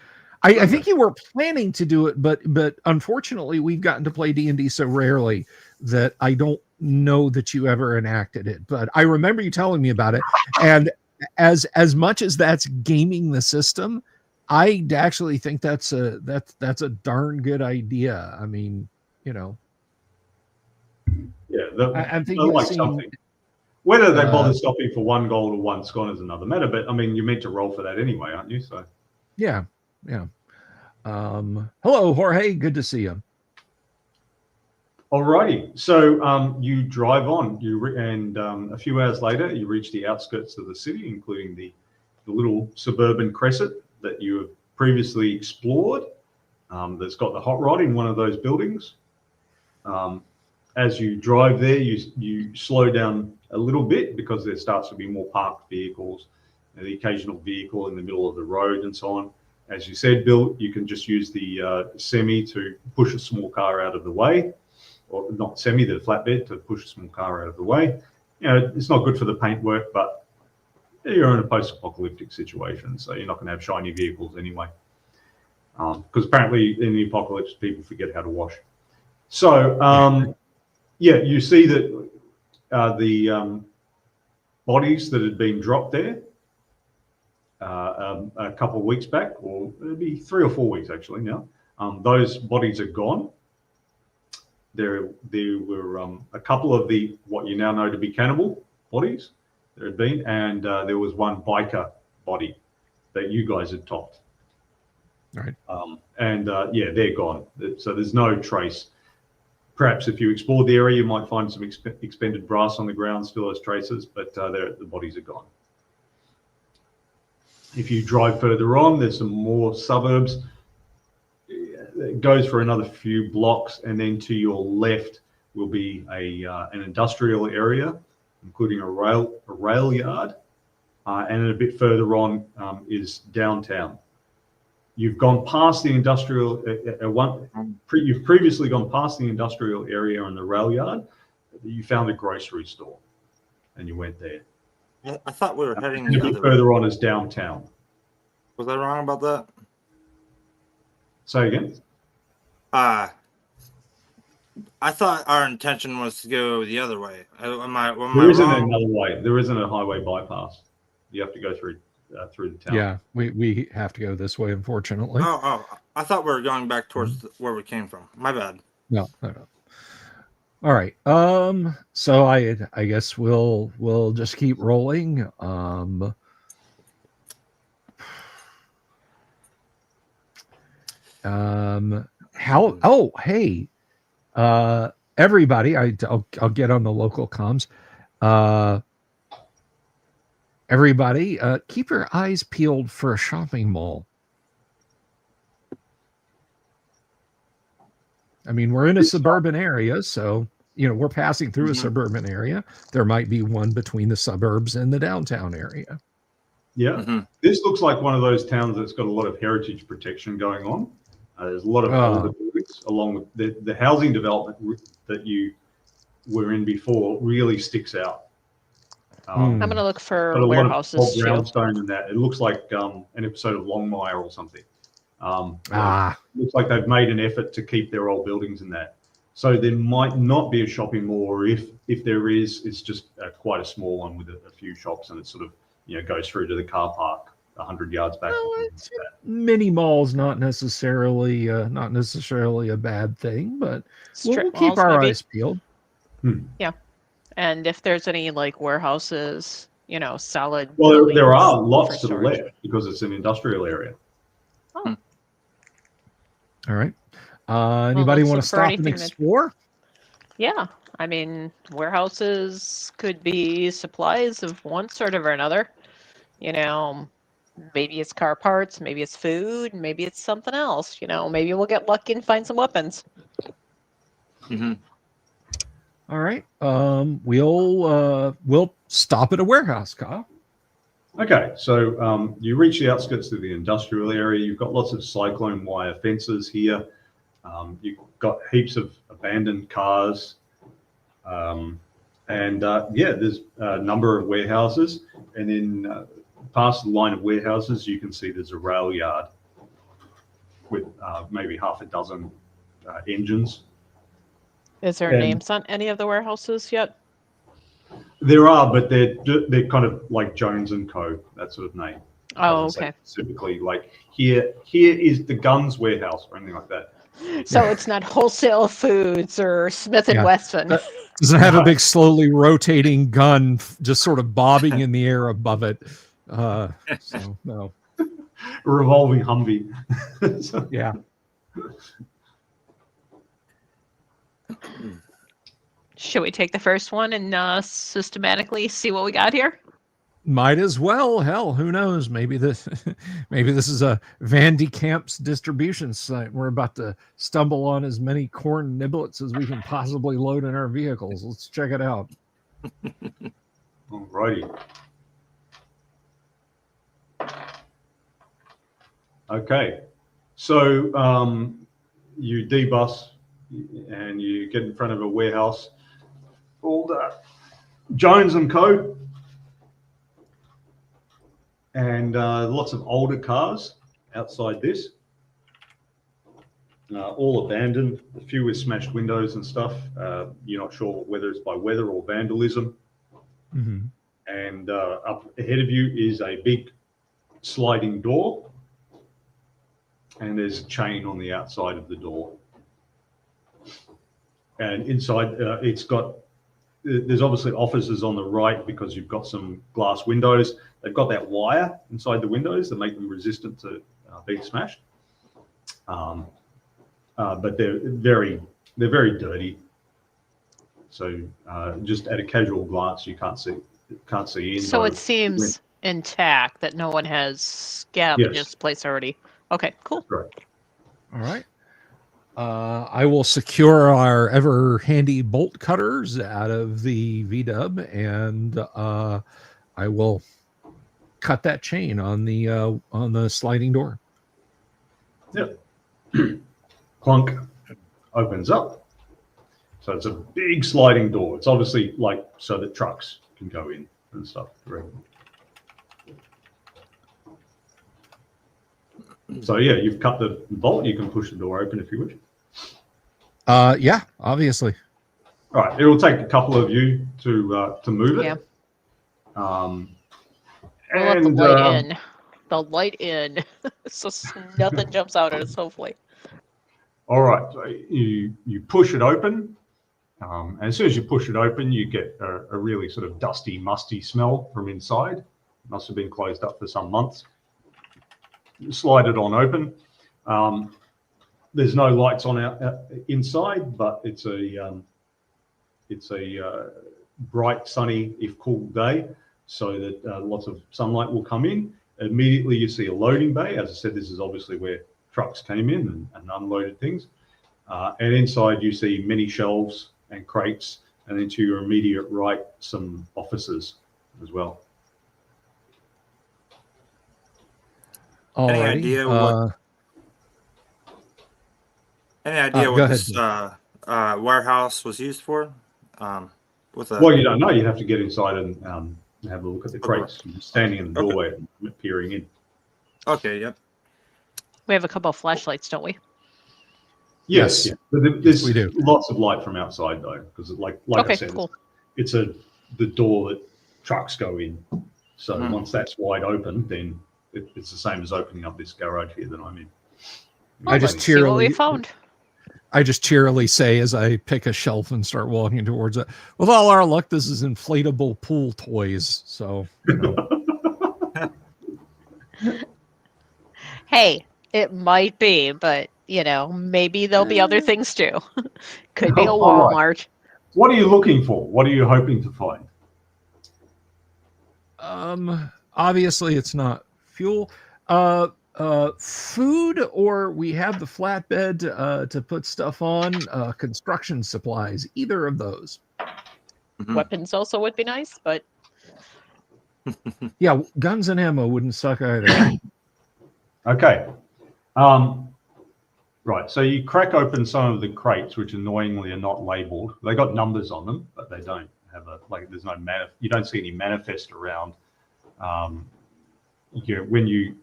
I think you were planning to do it, but unfortunately, we've gotten to play D&D so rarely that I don't know that you ever enacted it. But I remember you telling me about it, and as much as that's gaming the system, I actually think that's a darn good idea. I mean, Yeah, I'm thinking like something. Whether they bother stopping for one gold or one scone is another matter. But I mean, you're meant to roll for that anyway, aren't you? So yeah. Hello, Jorge. Good to see you. Alrighty. So you drive on. And a few hours later, you reach the outskirts of the city, including the little suburban crescent that you have previously explored. That's got the hot rod in one of those buildings. As you drive there, you slow down a little bit because there starts to be more parked vehicles, and the occasional vehicle in the middle of the road and so on. As you said, Bill, you can just use the semi to push a small car out of the way, or not semi, the flatbed to push a small car out of the way. It's not good for the paintwork, but you're in a post-apocalyptic situation, so you're not going to have shiny vehicles anyway. Because apparently in the apocalypse, people forget how to wash. So, you see that the bodies that had been dropped there a couple of weeks back, or maybe 3 or 4 weeks actually now, those bodies are gone. There were a couple of the what you now know to be cannibal bodies there had been, and there was one biker body that you guys had topped. All right. They're gone. So there's no trace. Perhaps if you explored the area, you might find some expended brass on the ground, still has traces, but the bodies are gone. If you drive further on, there's some more suburbs. It goes for another few blocks, and then to your left will be an industrial area, including a rail yard, and a bit further on is downtown. You've gone past the industrial you've previously gone past the industrial area and the rail yard. You found a grocery store, and you went there. I thought we were heading a bit further on is downtown. Was I wrong about that? Say again. I thought our intention was to go the other way. There isn't another way. There isn't a highway bypass. You have to go through the town. Yeah, we have to go this way, unfortunately. Oh, I thought we were going back towards where we came from. My bad. No. All right. So I guess we'll just keep rolling. Hey, everybody, I'll get on the local comms. Everybody, keep your eyes peeled for a shopping mall. I mean, we're in a suburban area, so, we're passing through a suburban area. There might be one between the suburbs and the downtown area. Yeah. This looks like one of those towns that's got a lot of heritage protection going on. There's a lot of older buildings along the housing development that you were in before really sticks out. I'm going to look Got for a lot of warehouses old too. brownstone in that. It looks like an episode of Longmire or something. Looks like they've made an effort to keep their old buildings in that. So there might not be a shopping mall, or if there is, it's just quite a small one with a few shops, and it sort of goes through to the car park 100 yards back. Mini malls not necessarily a bad thing, but we'll keep our eyes peeled. Yeah, and if there's any like warehouses, solid. Well, there are lots to the left because it's an industrial area. Oh. All right. Anybody want to stop and explore? Yeah, I mean, warehouses could be supplies of one sort or another. Maybe it's car parts, maybe it's food, maybe it's something else. Maybe we'll get lucky and find some weapons. Mm-hmm. All right. We'll stop at a warehouse, Kyle. Okay, so you reach the outskirts of the industrial area. You've got lots of cyclone wire fences here. You've got heaps of abandoned cars. There's a number of warehouses. And then past the line of warehouses, you can see there's a rail yard with maybe half a dozen engines. Is there names on any of the warehouses yet? There are, but they're kind of like Jones and Co. That sort of name. Oh, okay. Specifically, like here is the guns warehouse or anything like that. So it's not Wholesale Foods or Smith and Wesson. Doesn't have a big slowly rotating gun just sort of bobbing in the air above it. So no. A revolving Humvee. Yeah. Should we take the first one and systematically see what we got here? Might as well. Hell, who knows? Maybe this is a Van de Kamp's distribution site. We're about to stumble on as many corn niblets as we can possibly load in our vehicles. Let's check it out. Alrighty. Okay. So you debus and you get in front of a warehouse called Jones and Co. And lots of older cars outside this, all abandoned, a few with smashed windows and stuff. You're not sure whether it's by weather or vandalism. Mm-hmm. And up ahead of you is a big sliding door, and there's a chain on the outside of the door. And inside, there's obviously offices on the right because you've got some glass windows. They've got that wire inside the windows that make them resistant to being smashed. But they're very dirty. So just at a casual glance, you can't see in. So it seems intact, that no one has scavenged this place already. Okay, cool. Correct. All right. I will secure our ever handy bolt cutters out of the V-dub, and I will cut that chain on the sliding door. Yep. Clunk opens up. So it's a big sliding door. It's obviously like so that trucks can go in and stuff. So yeah, you've cut the bolt. You can push the door open if you wish. Yeah, obviously. All right. It will take a couple of you to move it. Yeah. And let the light in. The light in, so nothing jumps out at us. Hopefully. All right. So you push it open. And as soon as you push it open, you get a really sort of dusty, musty smell from inside. It must have been closed up for some months. You slide it on open. There's no lights on inside, but it's a bright, sunny, if cool day, so that lots of sunlight will come in. Immediately, you see a loading bay. As I said, this is obviously where trucks came in and unloaded things. And inside, you see many shelves and crates, and then to your immediate right, some offices as well. Any idea what? Any idea go what ahead, this warehouse was used for? With a Well, you don't know. You have to get inside and have a look at the Okay. crates. You're standing in the Okay. doorway and peering in. Okay, yep. We have a couple of flashlights, don't we? Yes. Yeah. But there's we do. lots of light from outside though, because like Okay, I said, cool. it's the door that trucks go in. So Mhm. once that's wide open, then it's the same as opening up this garage here that I'm in. I just Let's see what we cheerily- found. I just cheerily say as I pick a shelf and start walking towards it. With all our luck, this is inflatable pool toys. So, you know. Hey, it might be, but maybe there'll be other things too. Could be a All right. Walmart. What are you looking for? What are you hoping to find? Obviously it's not fuel. Food, or we have the flatbed to put stuff on. Construction supplies, either of those. Mhm. Weapons also would be nice, but Yeah, guns and ammo wouldn't suck either. Okay. Right. So you crack open some of the crates, which annoyingly are not labeled. They got numbers on them, but they don't have there's no you don't see any manifest around. When you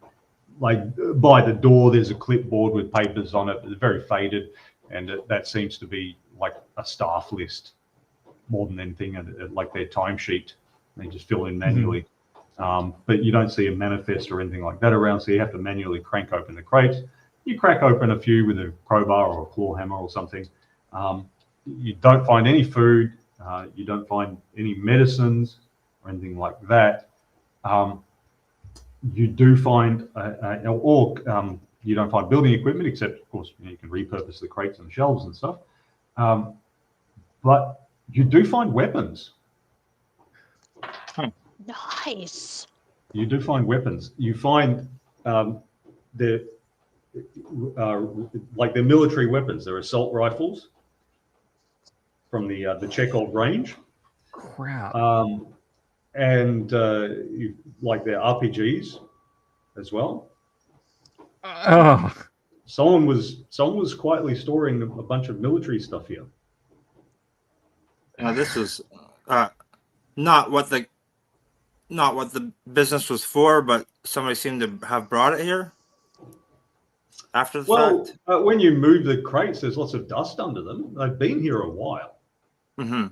by the door, there's a clipboard with papers on it. It's very faded, and that seems to be like a staff list more than anything, like their timesheet. They just fill in manually. But you don't see a manifest or anything like that around, so you have to manually crank open the crates. You crack open a few with a crowbar or a claw hammer or something. You don't find any food. You don't find any medicines or anything like that. You do find, you don't find building equipment, except of course you can repurpose the crates and the shelves and stuff. But you do find weapons. nice. You do find weapons. You find they're military weapons. They're assault rifles from the Chekhov range. Crap. And they're RPGs as well. Oh, Someone was quietly storing a bunch of military stuff here. Now this was not what the business was for, but somebody seemed to have brought it here after the fact. When you move the crates, there's lots of dust under them. They've been here a while. Mm-hmm.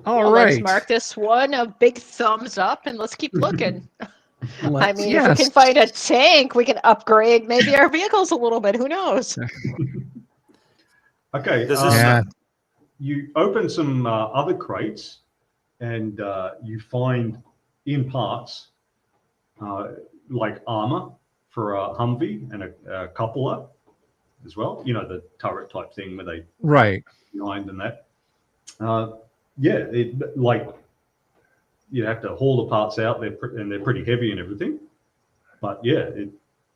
all right. Let's mark this one a big thumbs up, and let's keep looking. If we Yes. can find a tank, we can upgrade maybe our vehicles a little bit. Who knows? Okay. This is Yeah. You open some other crates, and you find in parts like armor for a Humvee and a cupola as well. You know, the turret type thing where they Right. behind and that. You have to haul the parts out. They're pretty heavy and everything. But yeah, it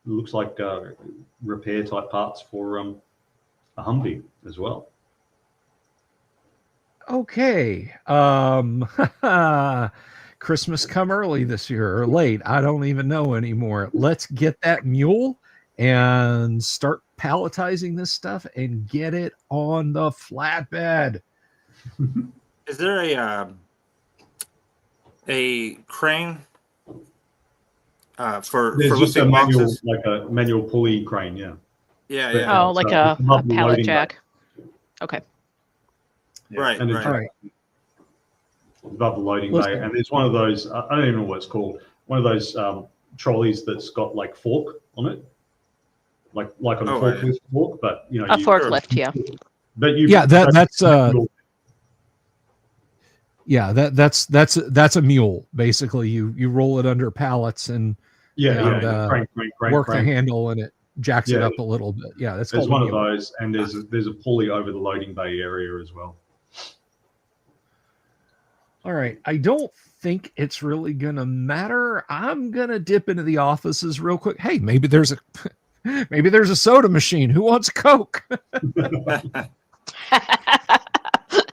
looks like repair type parts for a Humvee as well. Okay. Christmas come early this year or late. I don't even know anymore. Let's get that mule and start palletizing this stuff and get it on the flatbed. Is there a crane for There's just a lifting manual, boxes? like a manual pulley crane, yeah. Yeah, But- yeah. Oh, like so a it's above the pallet loading jack. Okay. Right, And it's right. All right. above the loading Let's- bay, and there's one of those. I don't even know what it's called. One of those trolleys that's got like fork on it, like on a Oh, right. forklift fork, but you know, A forklift, yeah. But you, Yeah, that's a mule. Basically, you roll it under pallets and yeah, crank, work the crank. handle, and it jacks it Yeah. up a little bit. Yeah, that's There's called one a of mule. those, and there's a pulley over the loading bay area as well. All right. I don't think it's really gonna matter. I'm gonna dip into the offices real quick. Hey, maybe there's a soda machine. Who wants Coke?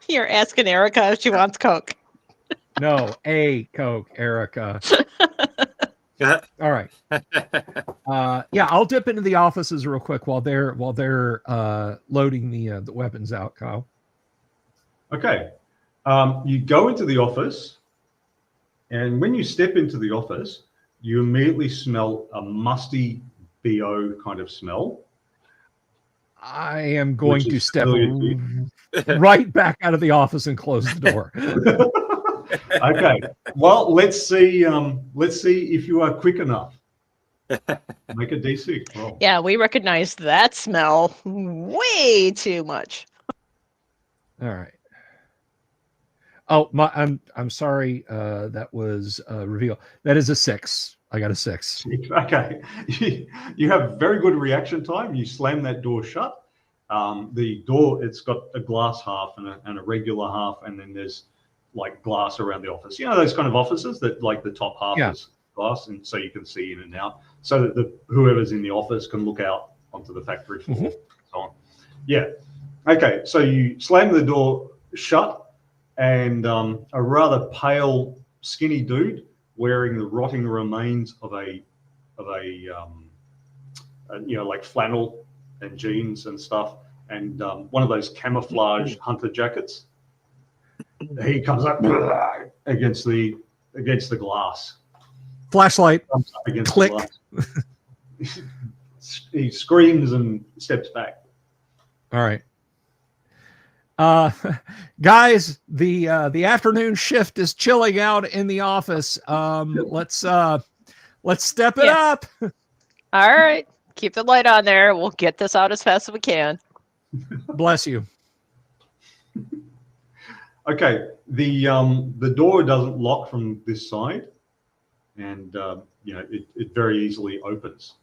You're asking Erica if she wants Coke. No, a Coke, Erica. Yeah. All right. Yeah, I'll dip into the offices real quick while they're loading the weapons out, Kyle. Okay. You go into the office, and when you step into the office, you immediately smell a musty BO kind of smell. I am going to step familiar right back out of the office and close the door. Okay. Well, let's see if you are quick enough. Make a D6 roll. Yeah, we recognize that smell way too much. All right. Oh, I'm sorry. That was reveal. That is a 6. I got a 6. Okay. You have very good reaction time. You slam that door shut. The door, it's got a glass half and a regular half, and then there's like glass around the office. You know those kind of offices that like the top half is glass, and so you can see in and out, so that whoever's in the office can look out onto the factory floor. And so on. Yeah. Okay. So you slam the door shut. And a rather pale, skinny dude wearing the rotting remains of a like flannel and jeans and stuff, and one of those camouflage hunter jackets. He comes up against the glass. Flashlight. Against click. The glass. He screams and steps back. All right. Guys, the afternoon shift is chilling out in the office. Let's step it up. All right. Keep the light on there. We'll get this out as fast as we can. Bless you. Okay. The door doesn't lock from this side, and it very easily opens.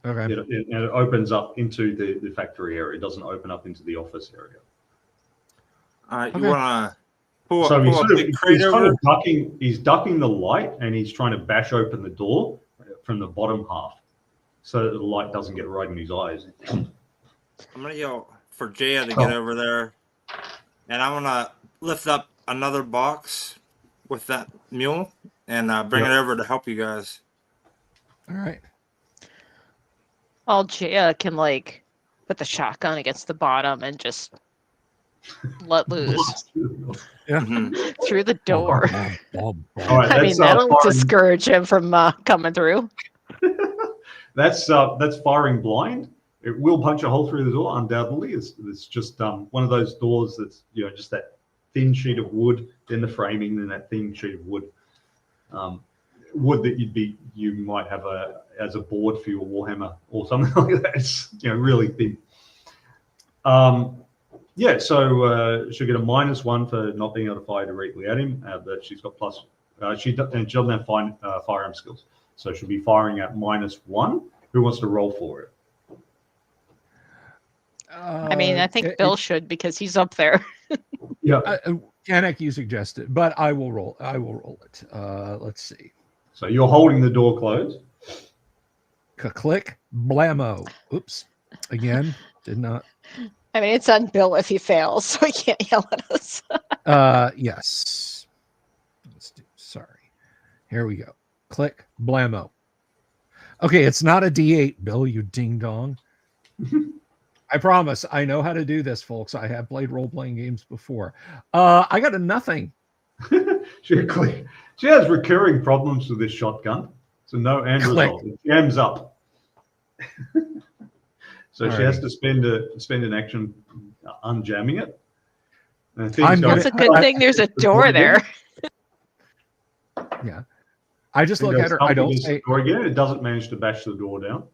Okay. It opens up into the factory area. It doesn't open up into the office area. You want to pull So a big crate he's over? kind of ducking. He's ducking the light, and he's trying to bash open the door from the bottom half, so that the light doesn't get right in his eyes. I'm gonna yell for Jaya to get over there, and I'm gonna lift up another box with that mule and bring it over to help you guys. All right. Well, Jaya can put the shotgun against the bottom and just let loose through the door. All right, I mean, that'll discourage him from coming through. That's firing blind. It will punch a hole through the door, undoubtedly. It's just one of those doors that's just that thin sheet of wood, then the framing, then that thin sheet of wood. Wood that you might have as a board for your Warhammer or something like that. It's really thin. So she'll get a -1 for not being able to fire directly at him, but she's got plus. She doesn't have firearm skills, so she'll be firing at -1. Who wants to roll for it? I mean, I think Bill should, because he's up there. Yeah. Janek, you suggested, but I will roll. I will roll it. Let's see. So you're holding the door closed. Click, blammo. Oops. Again, did not. I mean, it's on Bill if he fails, so he can't yell at us. Yes. Let's do. Sorry. Here we go. Click, blammo. Okay, it's not a D8, Bill. You ding dong. I promise. I know how to do this, folks. I have played role-playing games before. I got a nothing. She has recurring problems with this shotgun, so no end result. It jams up. So she has to spend an action unjamming it. That's a good thing there's a door there. Yeah. I just look at her. I don't say. Or again, it doesn't manage to bash the door down.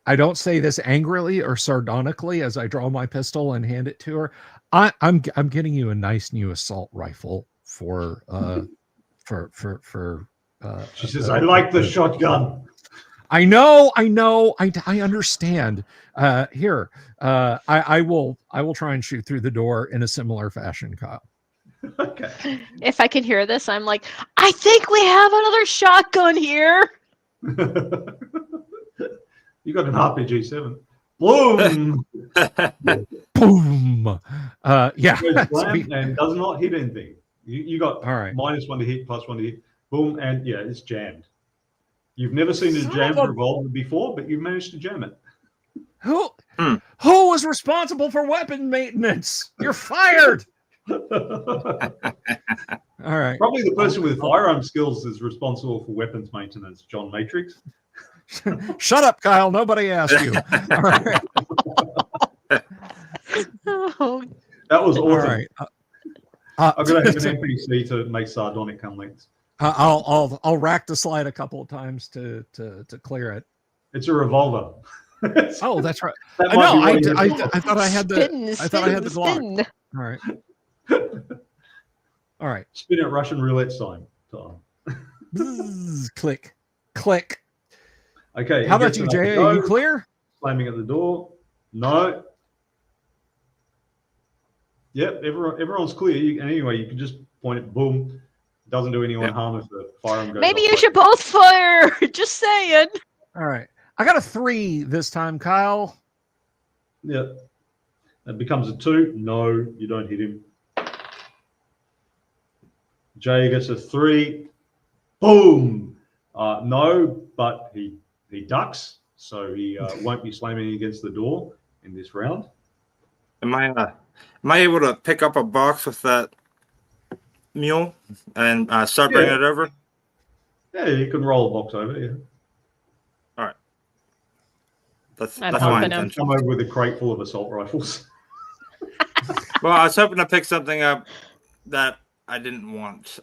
I don't say this angrily or sardonically as I draw my pistol and hand it to her. I'm getting you a nice new assault rifle for she says, I like the shotgun. I know. I understand. Here, I will try and shoot through the door in a similar fashion, Kyle. Okay. If I can hear this, I'm like, I think we have another shotgun here. You got an RPG-7. Boom! Boom! Yeah. And does not hit anything. You got all right. -1 to hit, +1 to hit. Boom, and yeah, it's jammed. You've never seen a Son jammed of a- revolver before, but you've managed to jam it. Who Hmm. who was responsible for weapon maintenance? You're fired. All right. Probably the person with firearm skills is responsible for weapons maintenance, John Matrix. Shut up, Kyle. Nobody asked you. All right. Oh, That was All awesome. right. I'm gonna have an NPC to make sardonic comments. I'll rack the slide a couple of times to clear it. It's a revolver. Oh, that's right. That I might know. be what you're- I thought I had the. spin, I thought I had the Glock. spin. All right. All right. Spin it Russian roulette sign. Bzzz, click, click. Okay. How it about gets you, an Jay? up Are to you go, clear? slamming at the door. No. Yep. Everyone's clear. And anyway, you can just point it. Boom. Doesn't do anyone harm if the firearm goes. Maybe off you like should both fire. Just saying. All right. I got a 3 this time, Kyle. Yeah. That becomes a 2. No, you don't hit him. Jay gets a 3. Boom. No, but he ducks, so he won't be slamming against the door in this round. Am I able to pick up a box with that mule and start bringing it over? Yeah, you can roll a box over. Yeah. That's I'm my helping him. intention. Come over with a crate full of assault rifles. Well, I was hoping to pick something up that I didn't want.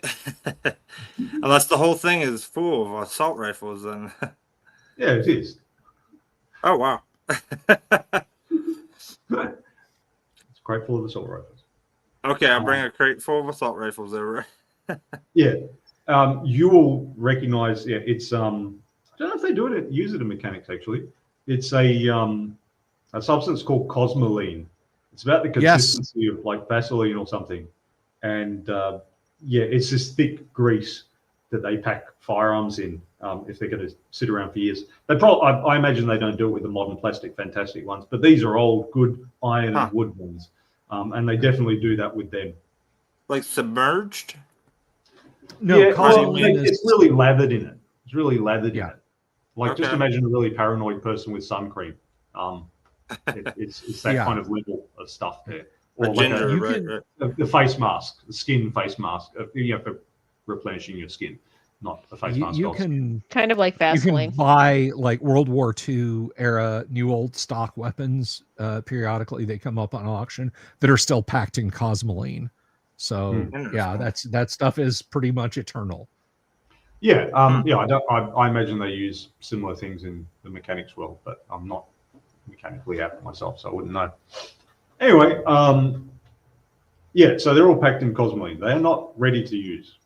Unless the whole thing is full of assault rifles, then. Yeah, it is. Oh, wow. It's a crate full of assault rifles. Okay, I'll bring a crate full of assault rifles over. Yeah. You will recognize, it's I don't know if they use it in mechanics actually. It's a substance called cosmoline. It's about the consistency of like Vaseline or something. And it's this thick grease that they pack firearms in if they're going to sit around for years. They I imagine they don't do it with the modern plastic fantastic ones, but these are old, good iron and wood ones. And they definitely do that with them. Like submerged? No, yeah, cosmoline it's really lathered in it. It's really lathered in it. Like just Okay. imagine a really paranoid person with sun cream. It's that kind of level of stuff there. Or A like ginger, you right, can- right. the face mask, the skin face mask, for replenishing your skin, not a face mask. you of skin. can Kind of like you can Vaseline. buy like World War II era new old stock weapons. Periodically, they come up on auction that are still packed in cosmoline. So yeah, that stuff is pretty much eternal. Yeah, I imagine they use similar things in the mechanics world, but I'm not mechanically apt myself, so I wouldn't know. Anyway, so they're all packed in cosmoline. They are not ready to use.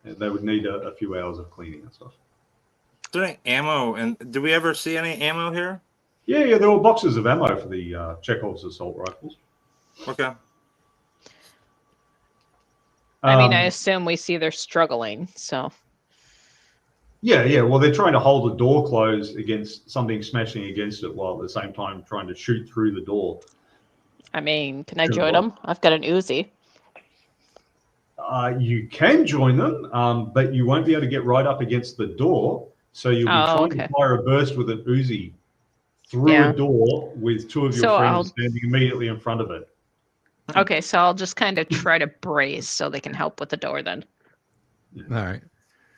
They would need a few hours of cleaning and stuff. Is there any ammo? And do we ever see any ammo here? Yeah, there were boxes of ammo for the Chekhov's assault rifles. Okay. I mean, I assume we see they're struggling. So Yeah. Well, they're trying to hold the door closed against something smashing against it while at the same time trying to shoot through the door. I mean, can I join them? I've got an Uzi. You can join them, but you won't be able to get right up against the door. So you'll be trying to fire a burst with an Uzi through a door with two of your friends standing immediately in front of it. Okay, so I'll just kind of try to brace so they can help with the door then. All right.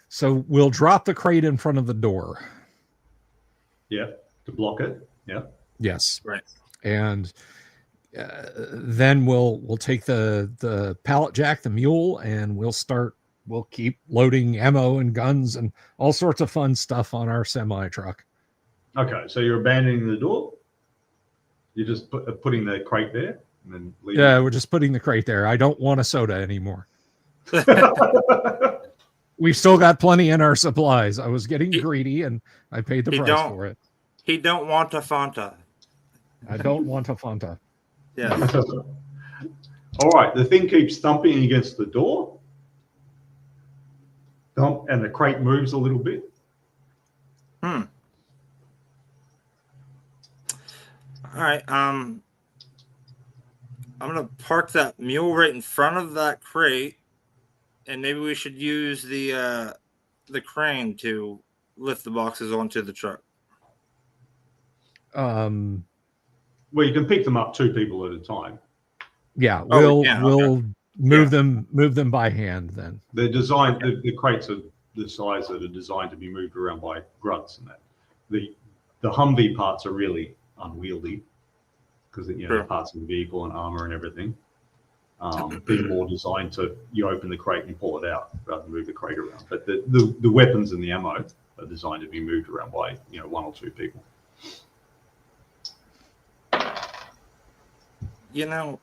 So we'll drop the crate in front of the door. Yeah, to block it. Yeah. Yes. Right. And then we'll take the pallet jack, the mule, and we'll keep loading ammo and guns and all sorts of fun stuff on our semi truck. Okay, so you're abandoning the door. You're just putting the crate there and then leaving. Yeah, we're just putting the crate there. I don't want a soda anymore. We've still got plenty in our supplies. I was getting greedy and I paid the price for it. He don't want a Fanta. I don't want a Fanta. Yeah. All right, the thing keeps thumping against the door. Thump, and the crate moves a little bit. All right. I'm gonna park that mule right in front of that crate, and maybe we should use the the crane to lift the boxes onto the truck? Well, you can pick them up 2 people at a time. Yeah, Oh, we'll move them by hand then. They're designed. The crates are the size that are designed to be moved around by grunts and that. The Humvee parts are really unwieldy because the parts of the vehicle and armor and everything. They're more designed to you open the crate and pull it out rather than move the crate around. But the weapons and the ammo are designed to be moved around by 1 or 2 people.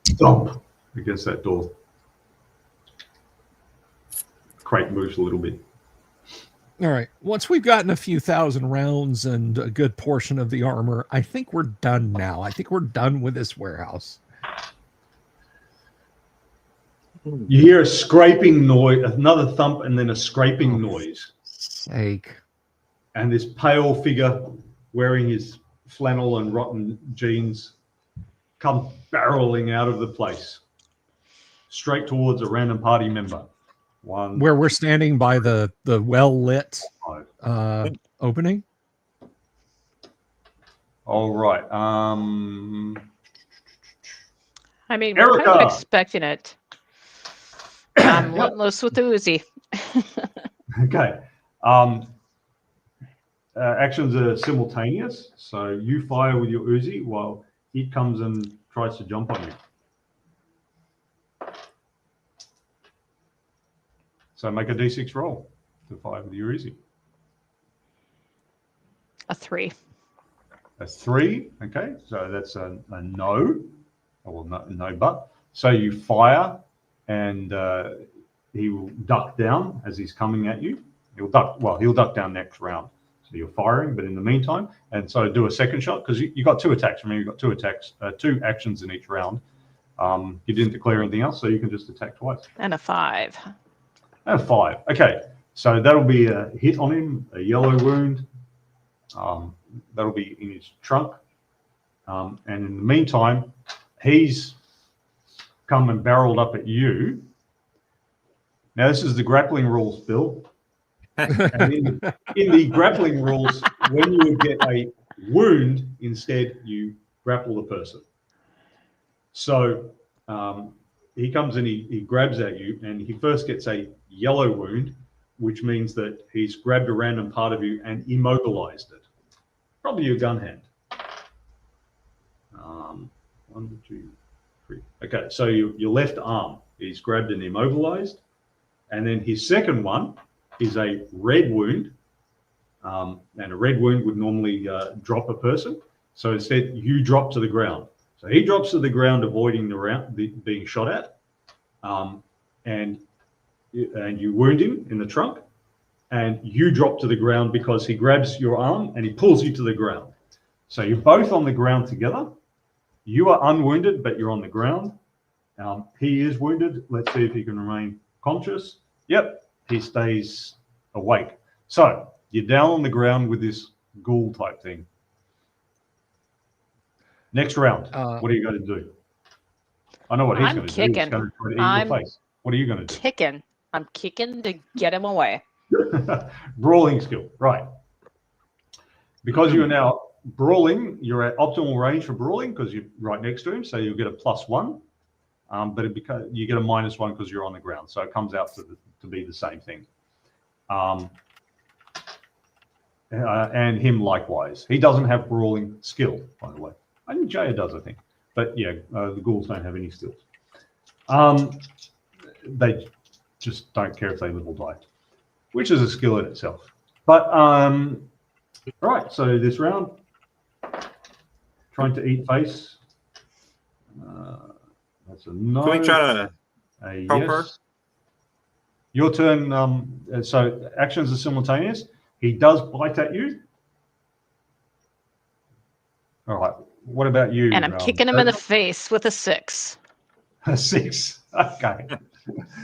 Stomp against that door. Crate moves a little bit. All right. Once we've gotten a few thousand rounds and a good portion of the armor, I think we're done now. I think we're done with this warehouse. You hear a scraping noise, another thump, and then a scraping noise. Sake. And this pale figure wearing his flannel and rotten jeans come barreling out of the place, straight towards a random party member. Where we're standing by the well-lit opening. All right. I mean, we're kind of expecting it. I'm letting loose with the Uzi. Okay. Actions are simultaneous, so you fire with your Uzi while it comes and tries to jump on you. So make a d6 roll to fire with your Uzi. A 3. A 3, okay. So that's a no. Well, no, but. So you fire, and he will duck down as he's coming at you. He'll duck down next round. So you're firing, but in the meantime, and so do a second shot because you got 2 attacks. Remember, you got 2 attacks, 2 actions in each round. You didn't declare anything else, so you can just attack twice. And a 5. And a 5. Okay, so that'll be a hit on him, a yellow wound. That'll be in his trunk. And in the meantime, he's come and barreled up at you. Now, this is the grappling rules, Bill. And in the grappling rules, when you get a wound, instead you grapple the person. So he comes and he grabs at you, and he first gets a yellow wound, which means that he's grabbed a random part of you and immobilized it. Probably your gun hand. 1, 2, 3. Okay, so your left arm is grabbed and immobilized, and then his second one is a red wound, and a red wound would normally drop a person. So instead, you drop to the ground. So he drops to the ground, avoiding being shot at, and you wound him in the trunk, and you drop to the ground because he grabs your arm and he pulls you to the ground. So you're both on the ground together. You are unwounded, but you're on the ground. He is wounded. Let's see if he can remain conscious. Yep, he stays awake. So you're down on the ground with this ghoul type thing. Next round, what are you going to do? I know what he's going to do. He's going to try to eat your face. What are you going to do? I'm kicking to get him away. Brawling skill, right. Because you are now brawling, you're at optimal range for brawling because you're right next to him, so you'll get a +1. But you get a -1 because you're on the ground. So it comes out to be the same thing. And him likewise. He doesn't have brawling skill, by the way. I think Jaya does, I think. But yeah, the ghouls don't have any skills. They just don't care if they live or die, which is a skill in itself. But all right, so this round, trying to eat face. That's a no. Can we try to help her? Your turn. So actions are simultaneous. He does bite at you. All right. What about you? And I'm kicking him in the face with a 6. A 6. Okay.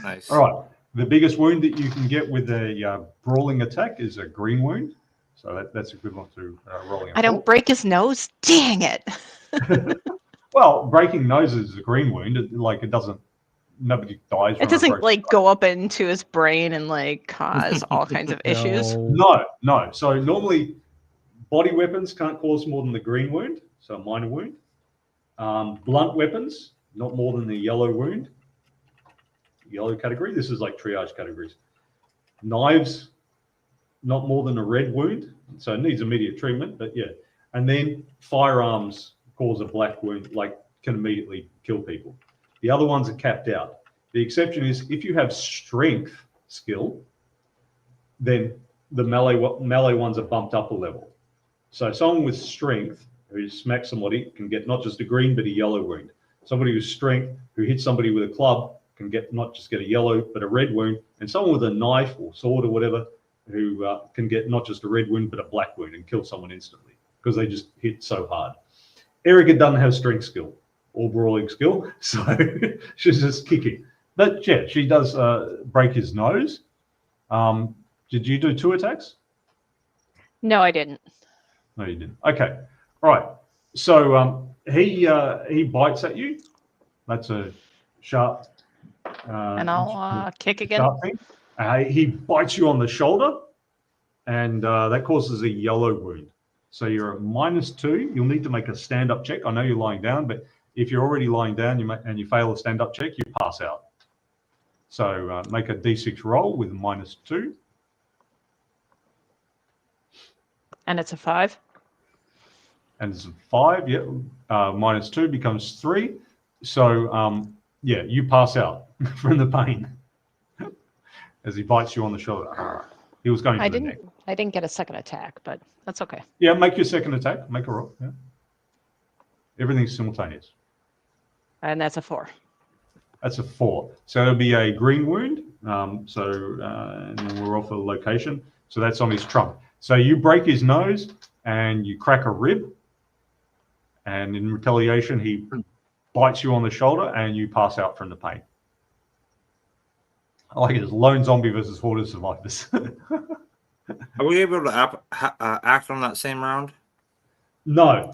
Nice. All right. The biggest wound that you can get with a brawling attack is a green wound. So that's a good one to rolling. I don't break his nose. Dang it. Well, breaking noses is a green wound. It doesn't nobody dies. It doesn't like go up into his brain and like cause all kinds of issues. No. So normally body weapons can't cause more than the green wound, so a minor wound. Blunt weapons, not more than the yellow wound. Yellow category. This is like triage categories. Knives, not more than a red wound, so it needs immediate treatment, but yeah. And then firearms cause a black wound, like can immediately kill people. The other ones are capped out. The exception is if you have strength skill, then the melee ones are bumped up a level. So someone with strength who smacks somebody can get not just a green, but a yellow wound. Somebody with strength who hits somebody with a club can get not just get a yellow, but a red wound. And someone with a knife or sword or whatever who can get not just a red wound, but a black wound and kill someone instantly because they just hit so hard. Erica doesn't have strength skill or brawling skill, so she's just kicking. But yeah, she does break his nose. Did you do 2 attacks? No, I didn't. No, you didn't. Okay. All right. So he bites at you. That's a sharp. And I'll kick again. Sharp thing. He bites you on the shoulder, and that causes a yellow wound. So you're at -2. You'll need to make a stand-up check. I know you're lying down, but if you're already lying down and you fail a stand-up check, you pass out. So make a D6 roll with -2. And it's a 5. And it's a 5. Yeah. -2 becomes 3. So yeah, you pass out from the pain as he bites you on the shoulder. He was going for the neck. I didn't get a second attack, but that's okay. Yeah, make your second attack. Make a roll. Yeah. Everything's simultaneous. And that's a 4. That's a 4. So it'll be a green wound. And then we're off a location. So that's on his trunk. So you break his nose and you crack a rib. And in retaliation, he bites you on the shoulder and you pass out from the pain. I like it as lone zombie versus horde of survivors. Are we able to act on that same round? No.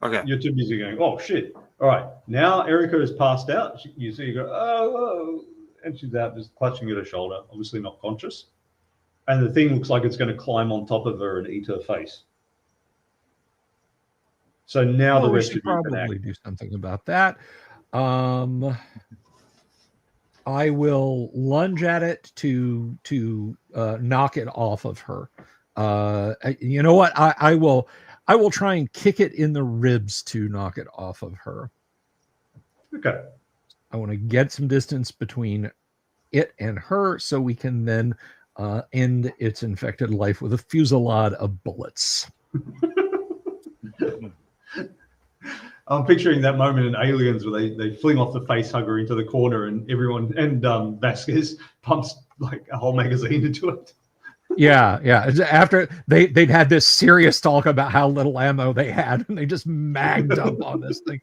Okay. You're too busy going, oh, shit. All right. Now Erica has passed out. You see her go, oh. And she's out just clutching at her shoulder, obviously not conscious. And the thing looks like it's going to climb on top of her and eat her face. So now the rest of you can probably do something about that. I will lunge at it to knock it off of her. You know what? I will try and kick it in the ribs to knock it off of her. Okay. I want to get some distance between it and her so we can then end its infected life with a fusillade of bullets. I'm picturing that moment in Aliens where they fling off the face hugger into the corner and everyone and Vasquez pumps like a whole magazine into it. Yeah. After they'd had this serious talk about how little ammo they had, and they just magged up on this thing.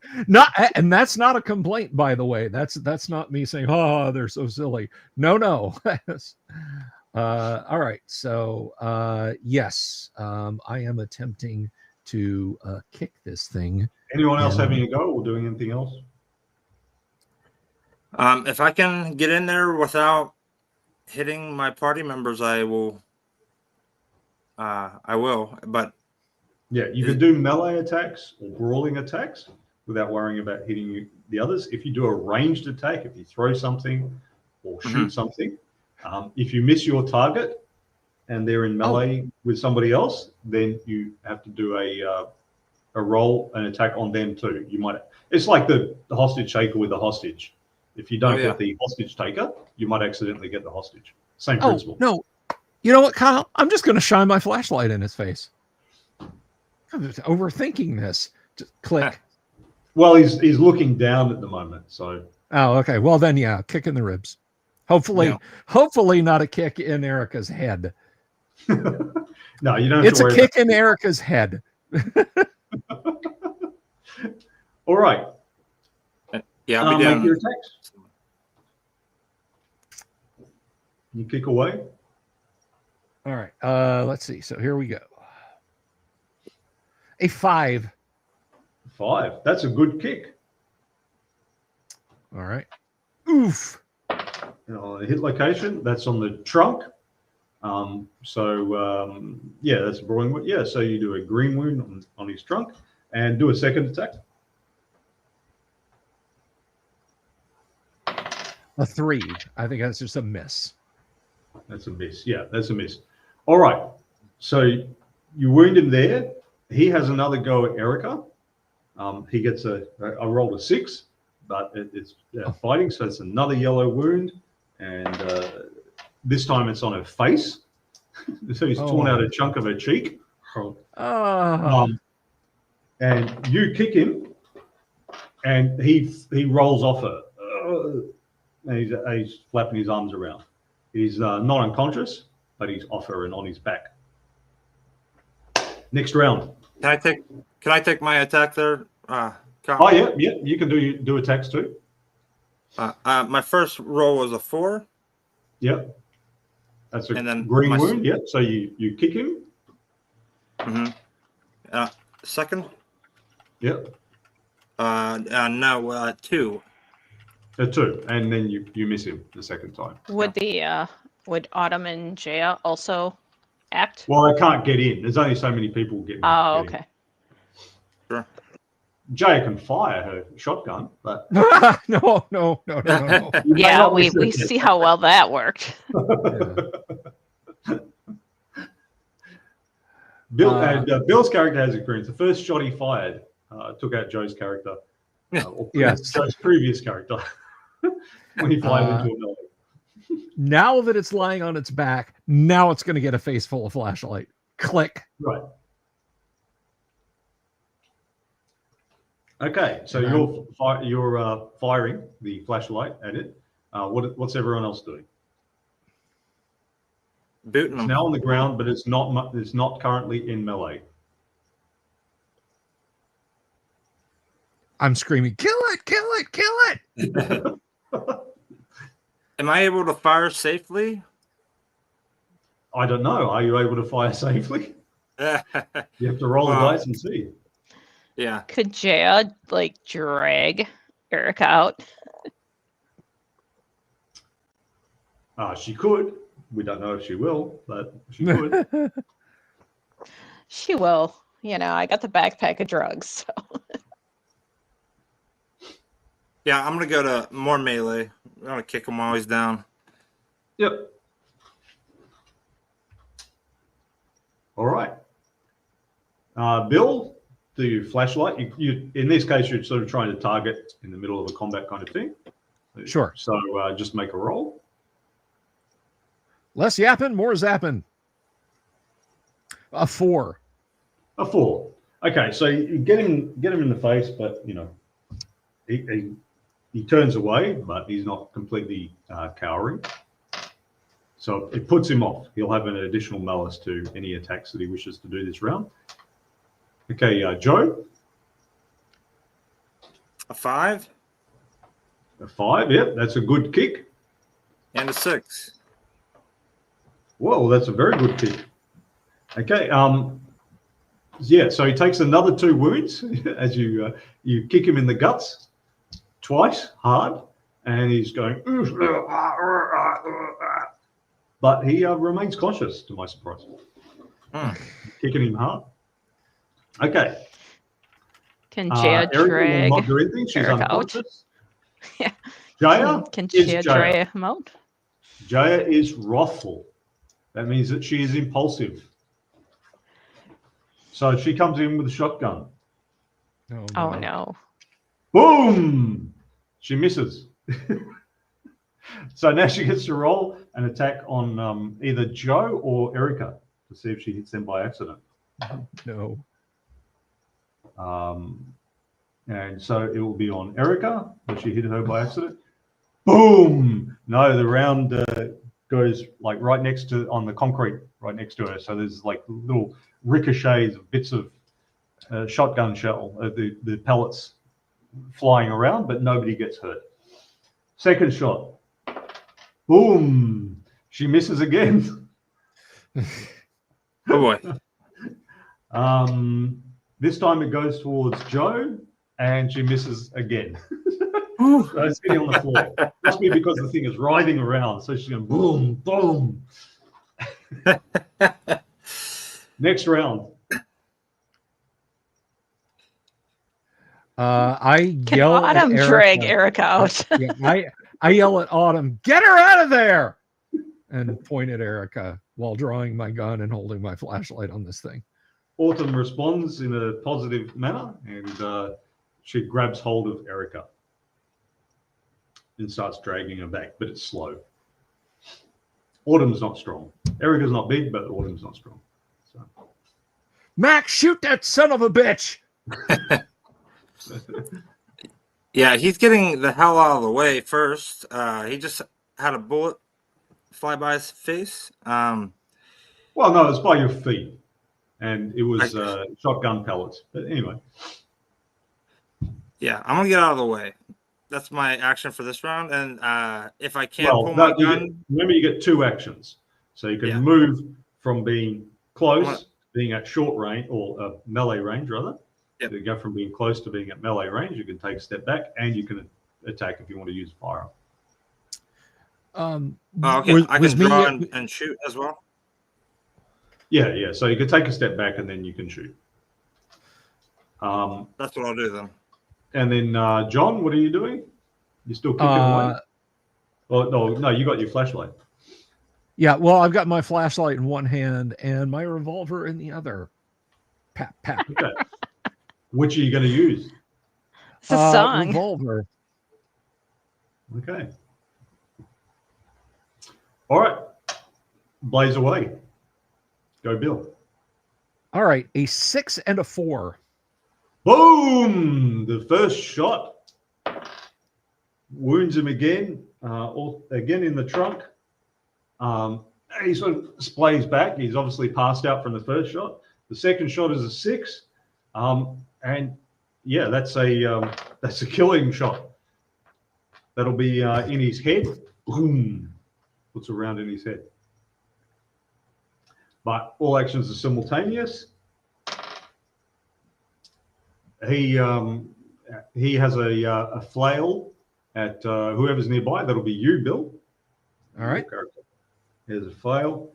And that's not a complaint, by the way. That's not me saying, "Oh, they're so silly." No. All right. So yes, I am attempting to kick this thing. Anyone else having a go or doing anything else? If I can get in there without hitting my party members, I will. But yeah, you can do melee attacks or brawling attacks without worrying about hitting the others. If you do a ranged attack, if you throw something or shoot something, if you miss your target and they're in melee with somebody else, then you have to do a roll, an attack on them too. You might. It's like the hostage taker with the hostage. If you don't get the hostage taker, you might accidentally get the hostage. Same principle. No. You know what, Kyle? I'm just going to shine my flashlight in his face. I'm just overthinking this. Just click. Well, he's looking down at the moment, so. Oh, okay. Well, then, yeah, kick in the ribs. Hopefully not a kick in Erica's head. No, you don't. It's a kick in Erica's head. All right. Yeah, I'll be down. Make your attacks. You kick away. All right. Let's see. So here we go. A 5. 5. That's a good kick. All right. Oof. Hit location, that's on the trunk. Yeah, that's a brawling wound. Yeah, so you do a green wound on his trunk and do a second attack. A 3. I think that's just a miss. That's a miss. Yeah, that's a miss. All right. So you wound him there. He has another go at Erica. He gets I rolled a 6, but it's fighting, so it's another yellow wound, and this time it's on her face. So he's torn out a chunk of her cheek. And you kick him, and he rolls off her. And he's flapping his arms around. He's not unconscious, but he's off her and on his back. Next round. Can I take my attack there? Oh yeah, you can do attacks too. My first roll was a 4. Yep. That's a and then green wound. Yep. So you kick him. Mm-hmm. Second. Yep. No, 2. A 2, and then you miss him the second time. Would Autumn and Jaya also act? Well, they can't get in. There's only so many people getting. Oh, okay. Sure. Jaya can fire her shotgun, but no. Yeah, we see how well that worked. Bill's character has experience. The first shot he fired took out Joe's character. Joe's previous character when he fired into a melee. Now that it's lying on its back, now it's going to get a face full of flashlight. Click. Right. Okay, so you're firing the flashlight at it. What's everyone else doing? Booting It's now on the ground, but it's not currently in melee. I'm screaming, kill it! Am I able to fire safely? I don't know. Are you able to fire safely? You have to roll the dice and see. Yeah. Could Jaya drag Erica out? She could. We don't know if she will, but she could. She will. I got the backpack of drugs. So. Yeah, I'm gonna go to more melee. I'm gonna kick him while he's down. Yep. All right. Bill, the flashlight. You in this case, you're sort of trying to target in the middle of a combat kind of thing. Sure. So just make a roll. Less yapping, more zapping. A 4. A 4. Okay, so you get him in the face, but he turns away, but he's not completely cowering. So it puts him off. He'll have an additional malice to any attacks that he wishes to do this round. Okay, Joe. A 5. A 5. Yep, that's a good kick. And a 6. Whoa, that's a very good kick. Okay. Yeah. So he takes another 2 wounds as you kick him in the guts twice hard, and he's going. But he remains conscious, to my surprise. Kicking him hard. Okay. Can Jaya drag will not do anything. She's Erica unconscious. out? Yeah. Jaya Can Jaya drag him out? Jaya is wrathful. That means that she is impulsive. So she comes in with a shotgun. Oh no. Boom! She misses. So now she gets to roll an attack on either Joe or Erica to see if she hits them by accident. No. And so it will be on Erica, but she hit her by accident. Boom! No, the round goes right next to on the concrete right next to her. So there's little ricochets of bits of shotgun shell, the pellets flying around, but nobody gets hurt. Second shot. Boom! She misses again. Oh boy. This time it goes towards Joe, and she misses again. It's sitting on the floor. Must be because the thing is writhing around. So she's going boom, boom. Next round. I Can yell Autumn at drag Erica. Erica out? Yeah, I yell at Autumn, get her out of there, and point at Erica while drawing my gun and holding my flashlight on this thing. Autumn responds in a positive manner, and she grabs hold of Erica and starts dragging her back, but it's slow. Autumn's not strong. Erica's not big, but Autumn's not strong. So. Max, shoot that son of a bitch! Yeah, he's getting the hell out of the way first. He just had a bullet fly by his face. Well, no, it's by your feet, and it was shotgun pellets. But anyway. Yeah, I'm gonna get out of the way. That's my action for this round, and if I can't pull my gun, remember you get 2 actions, so you can move from being close, being at short range or melee range rather. Yep. So you go from being close to being at melee range. You can take a step back, and you can attack if you want to use fire. Okay, I can draw and shoot as well. Yeah. So you can take a step back, and then you can shoot. That's what I'll do then. And then, John, what are you doing? You still kicking away? Oh, no, you got your flashlight. Yeah, well, I've got my flashlight in one hand and my revolver in the other. Pat, pat. Okay. Which are you going to use? It's a song. Revolver. Okay. All right. Blaze away. Go, Bill. All right, a 6 and a 4. Boom! The first shot wounds him again, again in the trunk. He sort of splays back. He's obviously passed out from the first shot. The second shot is a 6, and yeah, that's a killing shot. That'll be in his head. Boom! Puts a round in his head. But all actions are simultaneous. He has a flail at whoever's nearby. That'll be you, Bill. All right. Here's a flail.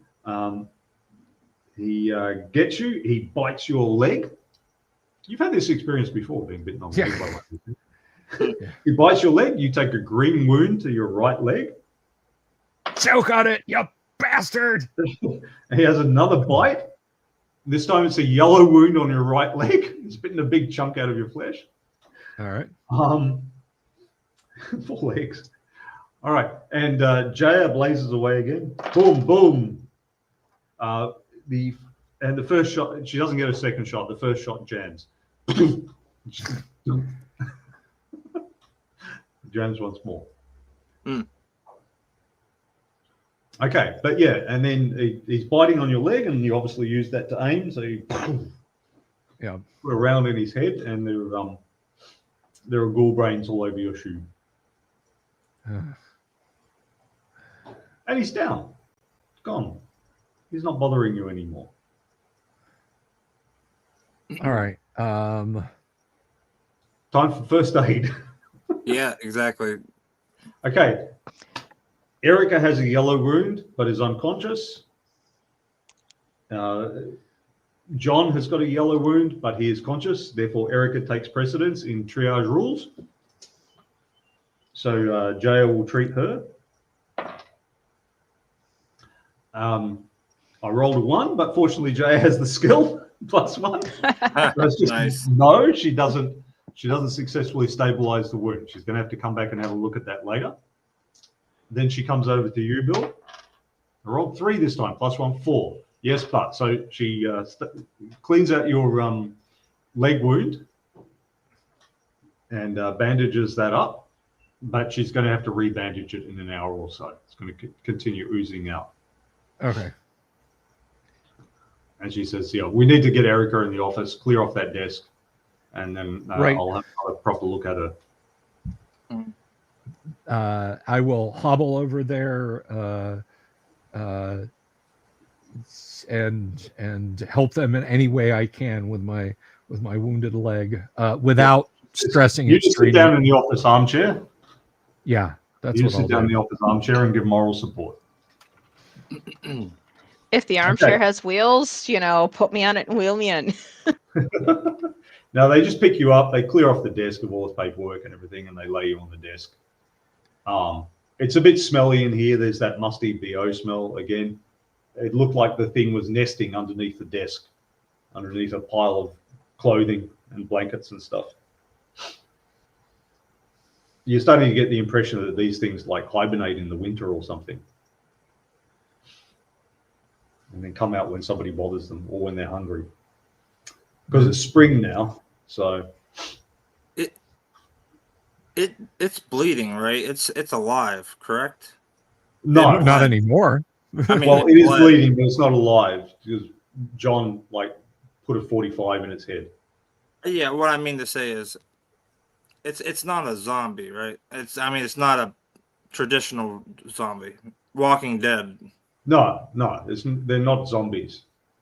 He gets you. He bites your leg. You've had this experience before, being bitten on the leg by one. He bites your leg. You take a green wound to your right leg. Choke on it, you bastard! He has another bite. This time it's a yellow wound on your right leg. It's bitten a big chunk out of your flesh. All right. 4 legs. All right. And Jaya blazes away again. Boom, boom. The first shot, she doesn't get a second shot. The first shot jams. Jams once more. Okay, but yeah, and then he's biting on your leg, and you obviously use that to aim. So you put a round in his head, and there are ghoul brains all over your shoe. And he's down, gone. He's not bothering you anymore. All right. Time for first aid. Yeah, exactly. Okay. Erica has a yellow wound, but is unconscious. John has got a yellow wound, but he is conscious. Therefore, Erica takes precedence in triage rules. So Jaya will treat her. I rolled a 1, but fortunately Jaya has the skill +1. So it's just Nice. No, she doesn't successfully stabilize the wound. She's going to have to come back and have a look at that later. Then she comes over to you, Bill. I rolled 3 this time, +1, 4. Yes, but so she cleans out your leg wound and bandages that up, but she's going to have to rebandage it in an hour or so. It's going to continue oozing out. Okay. And she says, yeah, we need to get Erica in the office, clear off that desk, and then I'll have a proper look at her. I will hobble over there and help them in any way I can with my wounded leg without stressing. You just sit down in the office armchair. Yeah, that's You what just sit I'll down in do. the office armchair and give moral support. If the armchair has wheels, put me on it and wheel me in. Now they just pick you up, they clear off the desk of all the paperwork and everything, and they lay you on the desk. It's a bit smelly in here. There's that musty BO smell again. It looked like the thing was nesting underneath the desk, underneath a pile of clothing and blankets and stuff. You're starting to get the impression that these things like hibernate in the winter or something, and then come out when somebody bothers them or when they're hungry. Because it's spring now, so it's bleeding, right? It's alive, correct? no, Not anymore. I mean, well, it is bled. bleeding, but it's not alive because John put a 45 in its head. Yeah, what I mean to say is, it's not a zombie, right? It's not a traditional zombie. Walking Dead. No, they're not zombies.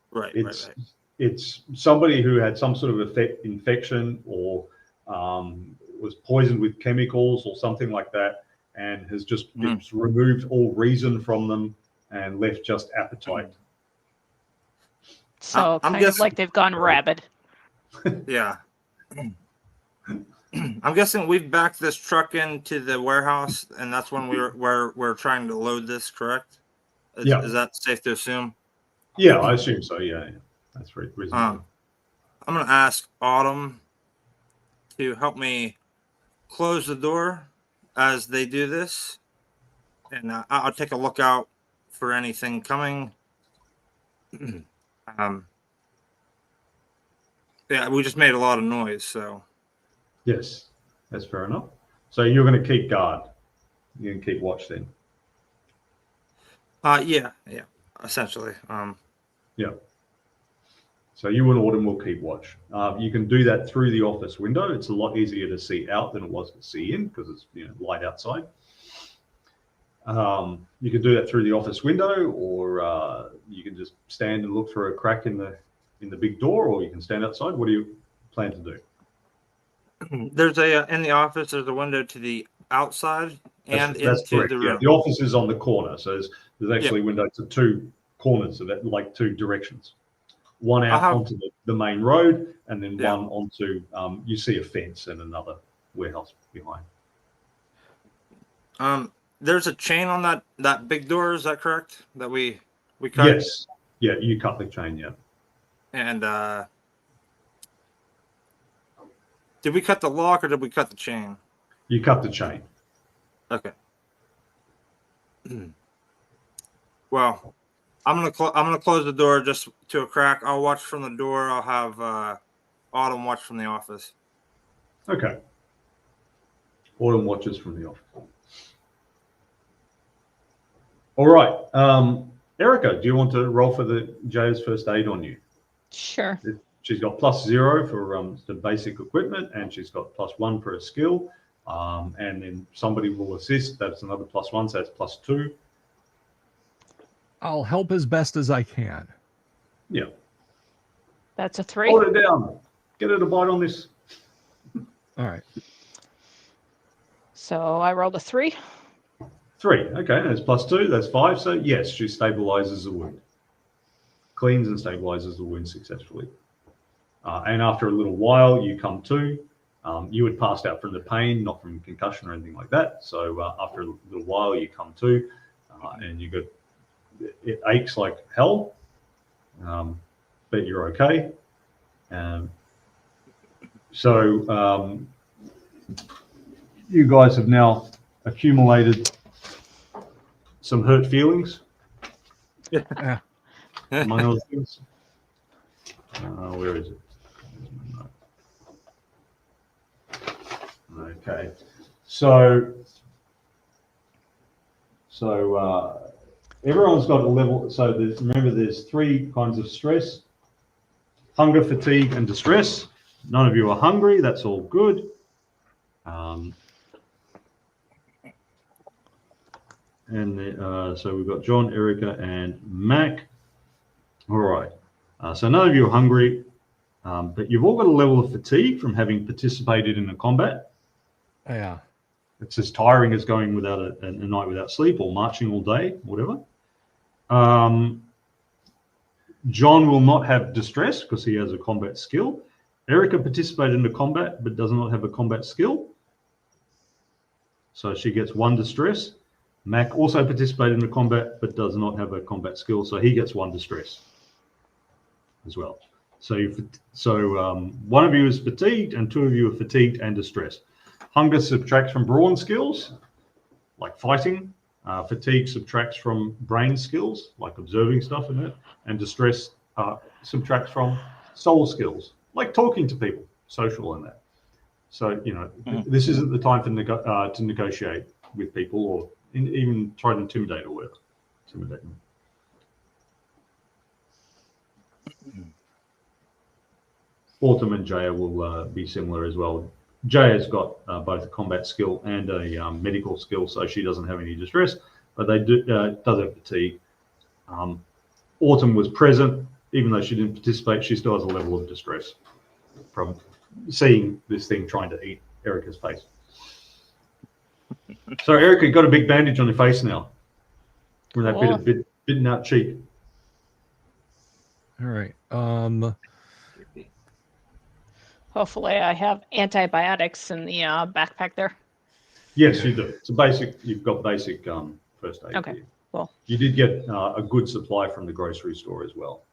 Right, It's right. it's somebody who had some sort of infection or was poisoned with chemicals or something like that, and has just removed all reason from them and left just appetite. So I'm kind of guessing- like they've gone rabid. Yeah. I'm guessing we've backed this truck into the warehouse, and that's when we're trying to load this, correct? Yeah. Is that safe to assume? Yeah, I assume so. Yeah. That's very reasonable. I'm going to ask Autumn to help me close the door as they do this, and I'll take a look out for anything coming. Yeah, we just made a lot of noise, so. Yes, that's fair enough. So you're going to keep guard. You're going to keep watch then. Yeah, essentially. Yeah. So you and Autumn will keep watch. You can do that through the office window. It's a lot easier to see out than it was to see in because it's light outside. You can do that through the office window, or you can just stand and look for a crack in the big door, or you can stand outside. What do you plan to do? There's in the office. There's a window to the outside and That's into correct. the room. Yeah, the office is on the corner, so there's actually windows to two corners, so that two directions. One out onto the main road, and then one onto you see a fence and another warehouse behind. There's a chain on that big door. Is that correct? That we cut. Yes. Yeah, you cut the chain. Yeah. And did we cut the lock or did we cut the chain? You cut the chain. Okay. Well, I'm gonna close the door just to a crack. I'll watch from the door. I'll have Autumn watch from the office. Okay. Autumn watches from the office. All right. Erica, do you want to roll for the Jay's first aid on you? Sure. She's got +0 for the basic equipment, and she's got +1 for a skill. And then somebody will assist. That's another +1, so that's +2. I'll help as best as I can. Yeah. That's a 3. Hold it down. Get her to bite on this. All right. So I rolled a 3. 3. Okay, that's +2. That's 5. So yes, she stabilizes the wound. Cleans and stabilizes the wound successfully. And after a little while, you come to. You had passed out from the pain, not from concussion or anything like that. So after a little while, you come to, and it aches like hell, but you're okay. So you guys have now accumulated some hurt feelings, among other things. Where is it? Okay, so everyone's got a level. So remember, there's 3 kinds of stress: hunger, fatigue, and distress. None of you are hungry. That's all good. So we've got John, Erica, and Mac. All right. So none of you are hungry, but you've all got a level of fatigue from having participated in a combat. Yeah. It's as tiring as going without a night without sleep or marching all day, whatever. John will not have distress because he has a combat skill. Erica participated in the combat but does not have a combat skill, so she gets 1 distress. Mac also participated in the combat but does not have a combat skill, so he gets 1 distress as well. So, one of you is fatigued and 2 of you are fatigued and distressed. Hunger subtracts from brawn skills, like fighting. Fatigue subtracts from brain skills, like observing stuff in it. And distress subtracts from soul skills, like talking to people, social and that. So, this isn't the time to negotiate with people or even try to intimidate or whatever. Intimidate them. Autumn and Jaya will be similar as well. Jaya's got both a combat skill and a medical skill, so she doesn't have any distress, but they does have fatigue. Autumn was present, even though she didn't participate. She still has a level of distress from seeing this thing trying to eat Erica's face. So Erica, got a big bandage on your face now, with that bit of bitten out cheek. All right. Hopefully I have antibiotics in the backpack there. Yes, you do. It's a basic. You've got basic first aid. Okay, here. cool. You did get a good supply from the grocery store as well.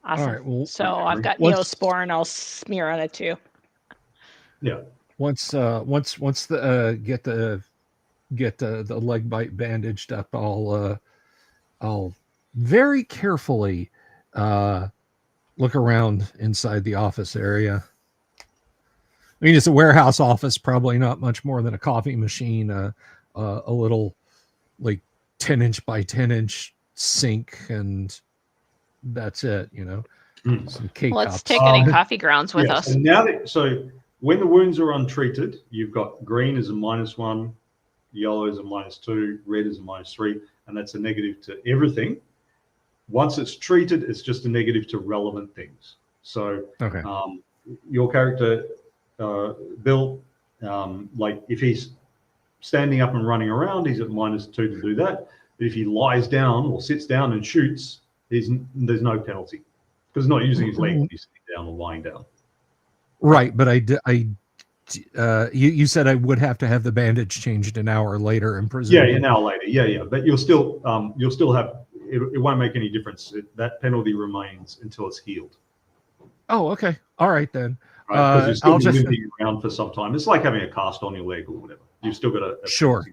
Awesome. All right, well, so I've got Neosporin. I'll smear on it too. Yeah. Once the get the leg bite bandaged up, I'll very carefully look around inside the office area. I mean, it's a warehouse office, probably not much more than a coffee machine, a little like 10-inch by 10-inch sink, and that's it, Some K-cups. Let's take any coffee grounds with us. So when the wounds are untreated, you've got green as a -1, yellow is a -2, red is a -3, and that's a negative to everything. Once it's treated, it's just a negative to relevant things. So okay. Your character, Bill, like if he's standing up and running around, he's at -2 to do that. But if he lies down or sits down and shoots, there's no penalty because he's not using his leg when he's sitting down or lying down. Right, but you said I would have to have the bandage changed an hour later, and presumably. Yeah, an hour later. Yeah. But you'll still have. It won't make any difference. That penalty remains until it's healed. Oh, okay. All right then. Right? Because you're still limping around for some time. It's like having a cast on your leg or whatever. You've still got a sure.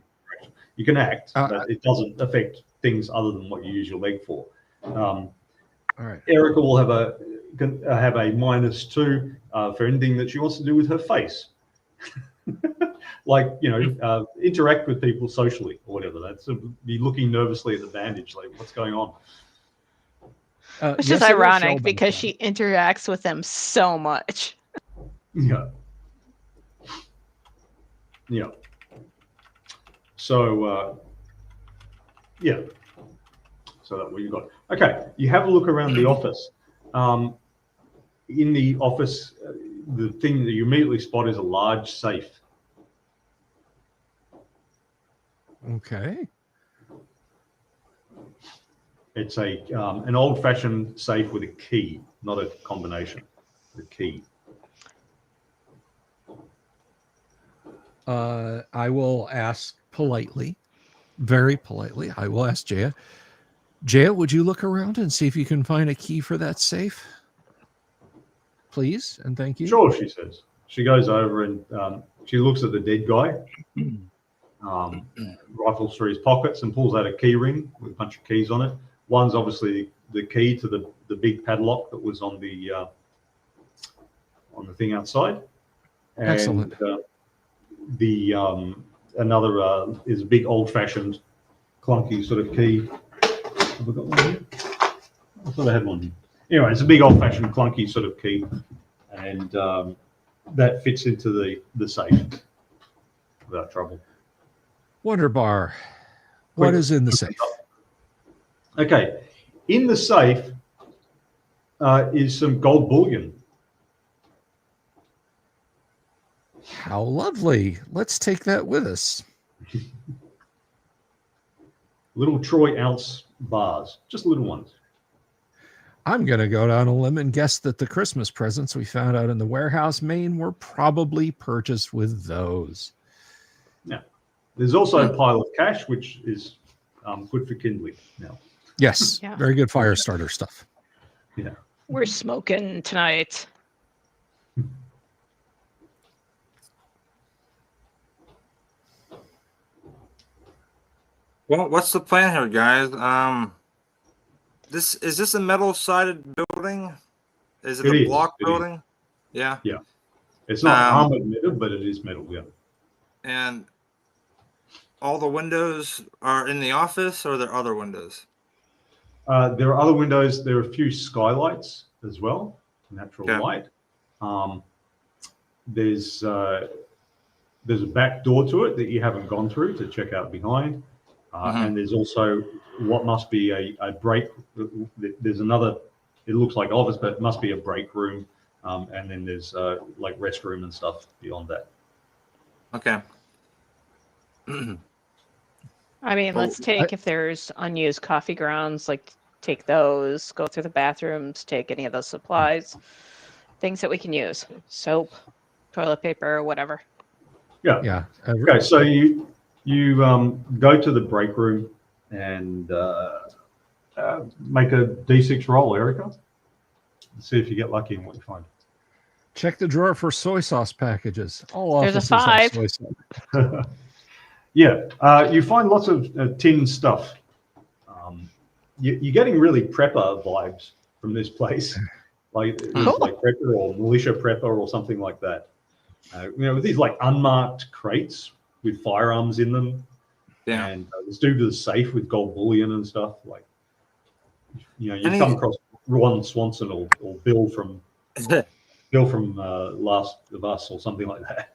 You can act, but it doesn't affect things other than what you use your leg for. All right. Erica will have a -2 for anything that she wants to do with her face. Like, interact with people socially or whatever. That's be looking nervously at the bandage, like what's going on. Which is ironic because she interacts with them so much. Yeah. So, So that's what you've got. Okay, you have a look around the office. In the office, the thing that you immediately spot is a large safe. Okay. It's an old-fashioned safe with a key, not a combination. The key. I will ask politely, very politely. I will ask Jaya. Jaya, would you look around and see if you can find a key for that safe? Please, and thank you. Sure, she says. She goes over and she looks at the dead guy, rifles through his pockets and pulls out a key ring with a bunch of keys on it. One's obviously the key to the big padlock that was on the thing outside. And, excellent. Another is a big old-fashioned clunky sort of key. Have I got one here? I thought I had one here. Anyway, it's a big old-fashioned clunky sort of key, and that fits into the safe without trouble. Wonderbar. What is in the safe? Okay, in the safe is some gold bullion. How lovely. Let's take that with us. Little Troy ounce bars, just little ones. I'm going to go down a limb and guess that the Christmas presents we found out in the warehouse, Maine, were probably purchased with those. Yeah. There's also a pile of cash, which is good for kindling now. Yes. Yeah. Very good fire starter stuff. Yeah. We're smoking tonight. Well, what's the plan here, guys? Is this a metal-sided building? Is it It a is, block it is. building? Yeah. Yeah. It's not armored metal, but it is metal, yeah. And all the windows are in the office, or are there other windows? There are other windows. There are a few skylights as well, natural light. There's a back door to it that you haven't gone through to check out behind. And there's also what must be a break. There's another, it looks like office, but it must be a break room. And then there's like restroom and stuff beyond that. Okay. I mean, let's take, if there's unused coffee grounds, like take those, go through the bathrooms, take any of those supplies, things that we can use. Soap, toilet paper, whatever. Yeah. Yeah. Okay, so you go to the break room and make a D6 roll, Erica. See if you get lucky in what you find. Check the drawer for soy sauce packages. All There's a offices have 5. soy sauce. Yeah, you find lots of tin stuff. You're getting really prepper vibes from this place, like prepper or militia prepper or something like that. With these like unmarked crates with firearms in them, and this dude with a safe with gold bullion and stuff. Like, you come across Ron Swanson or Bill from Last of Us or something like that.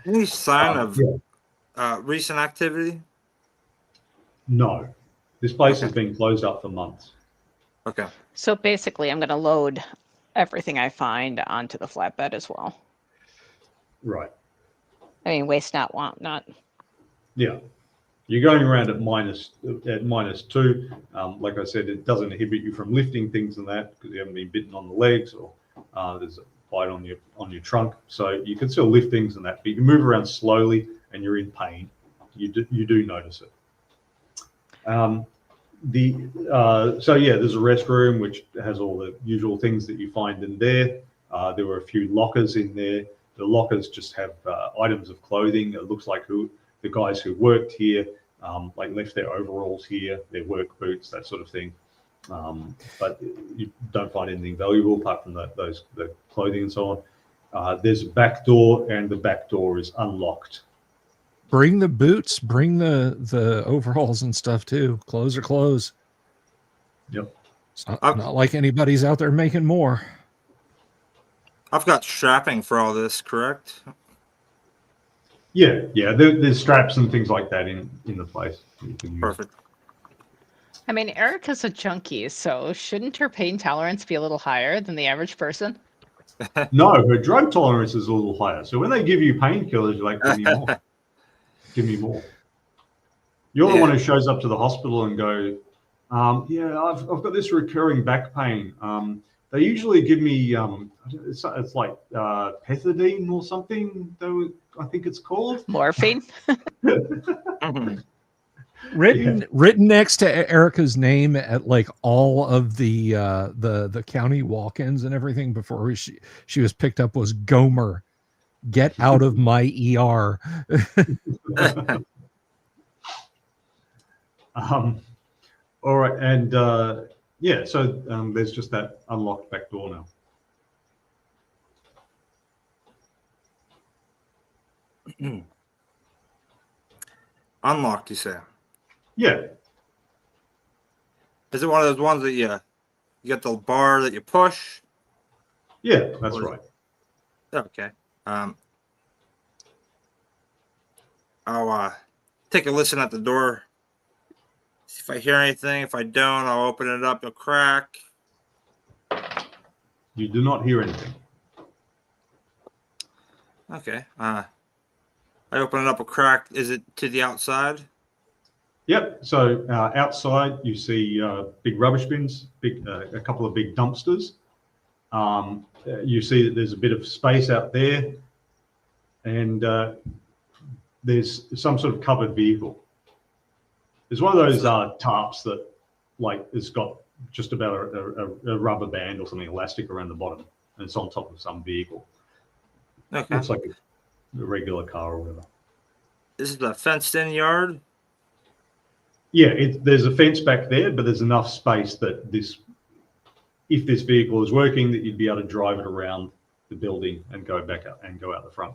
Any sign of recent activity? No, this place has been closed up for months. Okay. So basically, I'm going to load everything I find onto the flatbed as well. Right. I mean, waste not, want not. Yeah. You're going around at minus 2. Like I said, it doesn't inhibit you from lifting things and that because you haven't been bitten on the legs or there's a bite on your trunk. So you can still lift things and that, but you can move around slowly and you're in pain. You do notice it. There's a restroom which has all the usual things that you find in there. There were a few lockers in there. The lockers just have items of clothing. It looks like the guys who worked here left their overalls here, their work boots, that sort of thing. But you don't find anything valuable apart from the clothing and so on. There's a back door, and the back door is unlocked. Bring the boots, bring the overalls and stuff too. Clothes are clothes. Yep. It's not like anybody's out there making more. I've got strapping for all this, correct? Yeah. There's straps and things like that in the place. Perfect. I mean, Erica's a junkie, so shouldn't her pain tolerance be a little higher than the average person? No, her drug tolerance is a little higher. So when they give you painkillers, you're like, give me more. Give me more. You're the one who shows up to the hospital and go, I've got this recurring back pain. They usually give me, it's like pethidine or something, though I think it's called. Morphine? Written next to Erica's name at like all of the county walk-ins and everything before she was picked up was Gomer. Get out of my ER. All right, and so there's just that unlocked back door now. Unlocked, you say? Yeah. Is it one of those ones that you get the bar that you push? Yeah, that's right. Okay. I'll take a listen at the door. See if I hear anything. If I don't, I'll open it up. It'll crack. You do not hear anything. Okay. I open it up a crack. Is it to the outside? Yep. So outside you see big rubbish bins, a couple of big dumpsters. You see that there's a bit of space out there, and there's some sort of covered vehicle. There's one of those tarps that, like, it's got just about a rubber band or something elastic around the bottom, and it's on top of some vehicle. Okay. Looks like a regular car or whatever. This is a fenced-in yard? Yeah, there's a fence back there, but there's enough space that if this vehicle is working, that you'd be able to drive it around the building and go back out and go out the front.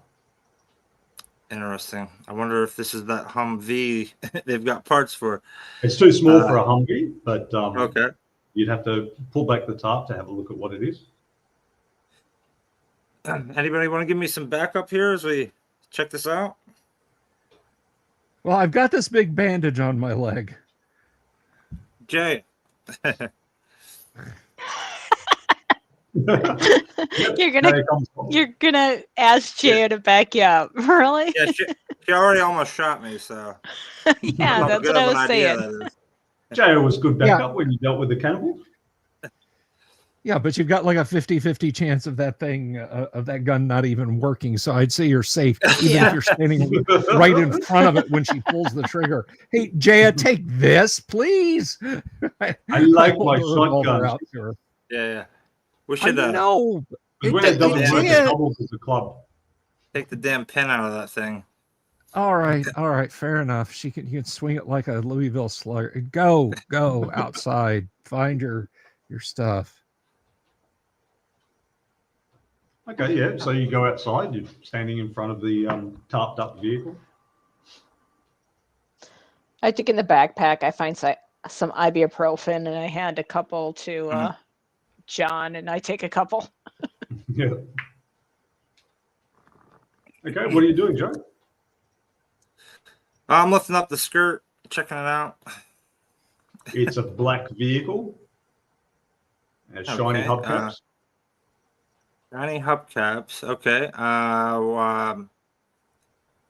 Interesting. I wonder if this is that Humvee they've got parts for. It's too small for a Humvee, but okay. You'd have to pull back the tarp to have a look at what it is. Anybody want to give me some backup here as we check this out? Well, I've got this big bandage on my leg. Jay. You're gonna ask Jay to back you up, really? Yeah, she already almost shot me, so yeah, that's what I was saying. Jay was good backup when you dealt with the cannibal. Yeah, but you've got like a 50-50 chance of that thing, of that gun not even working. So I'd say you're safe, even if you're standing right in front of it when she pulls the trigger. Hey, Jaya, take this, please. I like my shotgun. Yeah. We should know. When it doesn't work, it doubles as a club. Take the damn pin out of that thing. All right, fair enough. You can swing it like a Louisville Slugger. Go outside. Find your stuff. Okay, yeah. So you go outside. You're standing in front of the tarped up vehicle. I think in the backpack I find some ibuprofen, and I hand a couple to John, and I take a couple. Yeah. Okay, what are you doing, Joe? I'm lifting up the skirt, checking it out. It's a black vehicle. It has shiny hubcaps. Shiny hubcaps. Okay.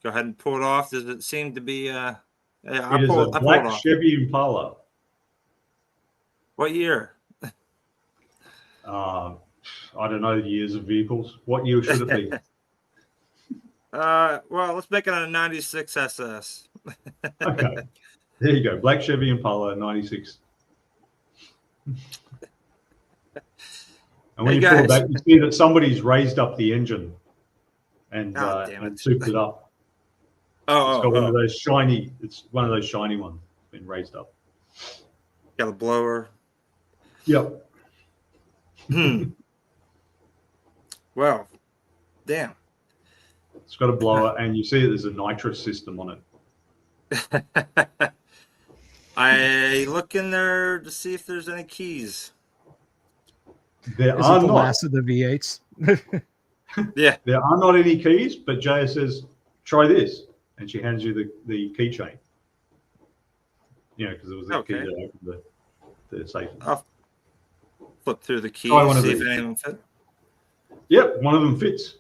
Go ahead and pull it off. Does it seem to be? It is a black Chevy Impala. What year? I don't know the years of vehicles. What year should it be? Well, let's make it a 96 SS. Okay. There you go. Black Chevy Impala, 96. And when you pull back, you see that somebody's raised up the engine and souped it up. It's got one of those shiny. It's one of those shiny ones, been raised up. Got a blower. Yep. Well, damn. It's got a blower, and you see there's a nitrous system on it. I look in there to see if there's any keys. There Is are it the not. last of the V8s? Yeah. There are not any keys, but Jaya says, try this. And she hands you the keychain. Because it was the key that opened the safe. I'll flip through the keys, see if any of them fit. Yep, one of them fits.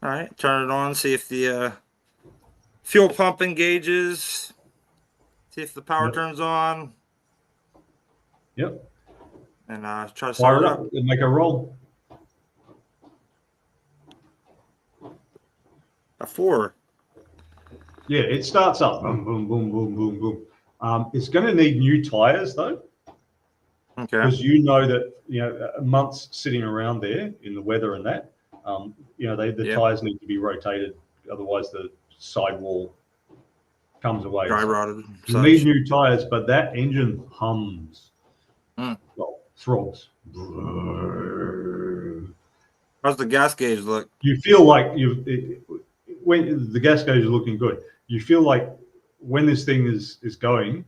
All right, turn it on, see if the fuel pump engages, see if the power turns on. Yep. And try to fire start it up and make a roll. A 4. Yeah, it starts up. Boom, boom, boom, boom, boom, boom. It's going to need new tires though. Okay. Because you know that months sitting around there in the weather and that, the tires need to be rotated, otherwise the sidewall comes away. Dry rotted. You need new tires, but that engine hums. Well, throbs. How's the gas gauge look? You feel like when the gas gauge is looking good, you feel like when this thing is going,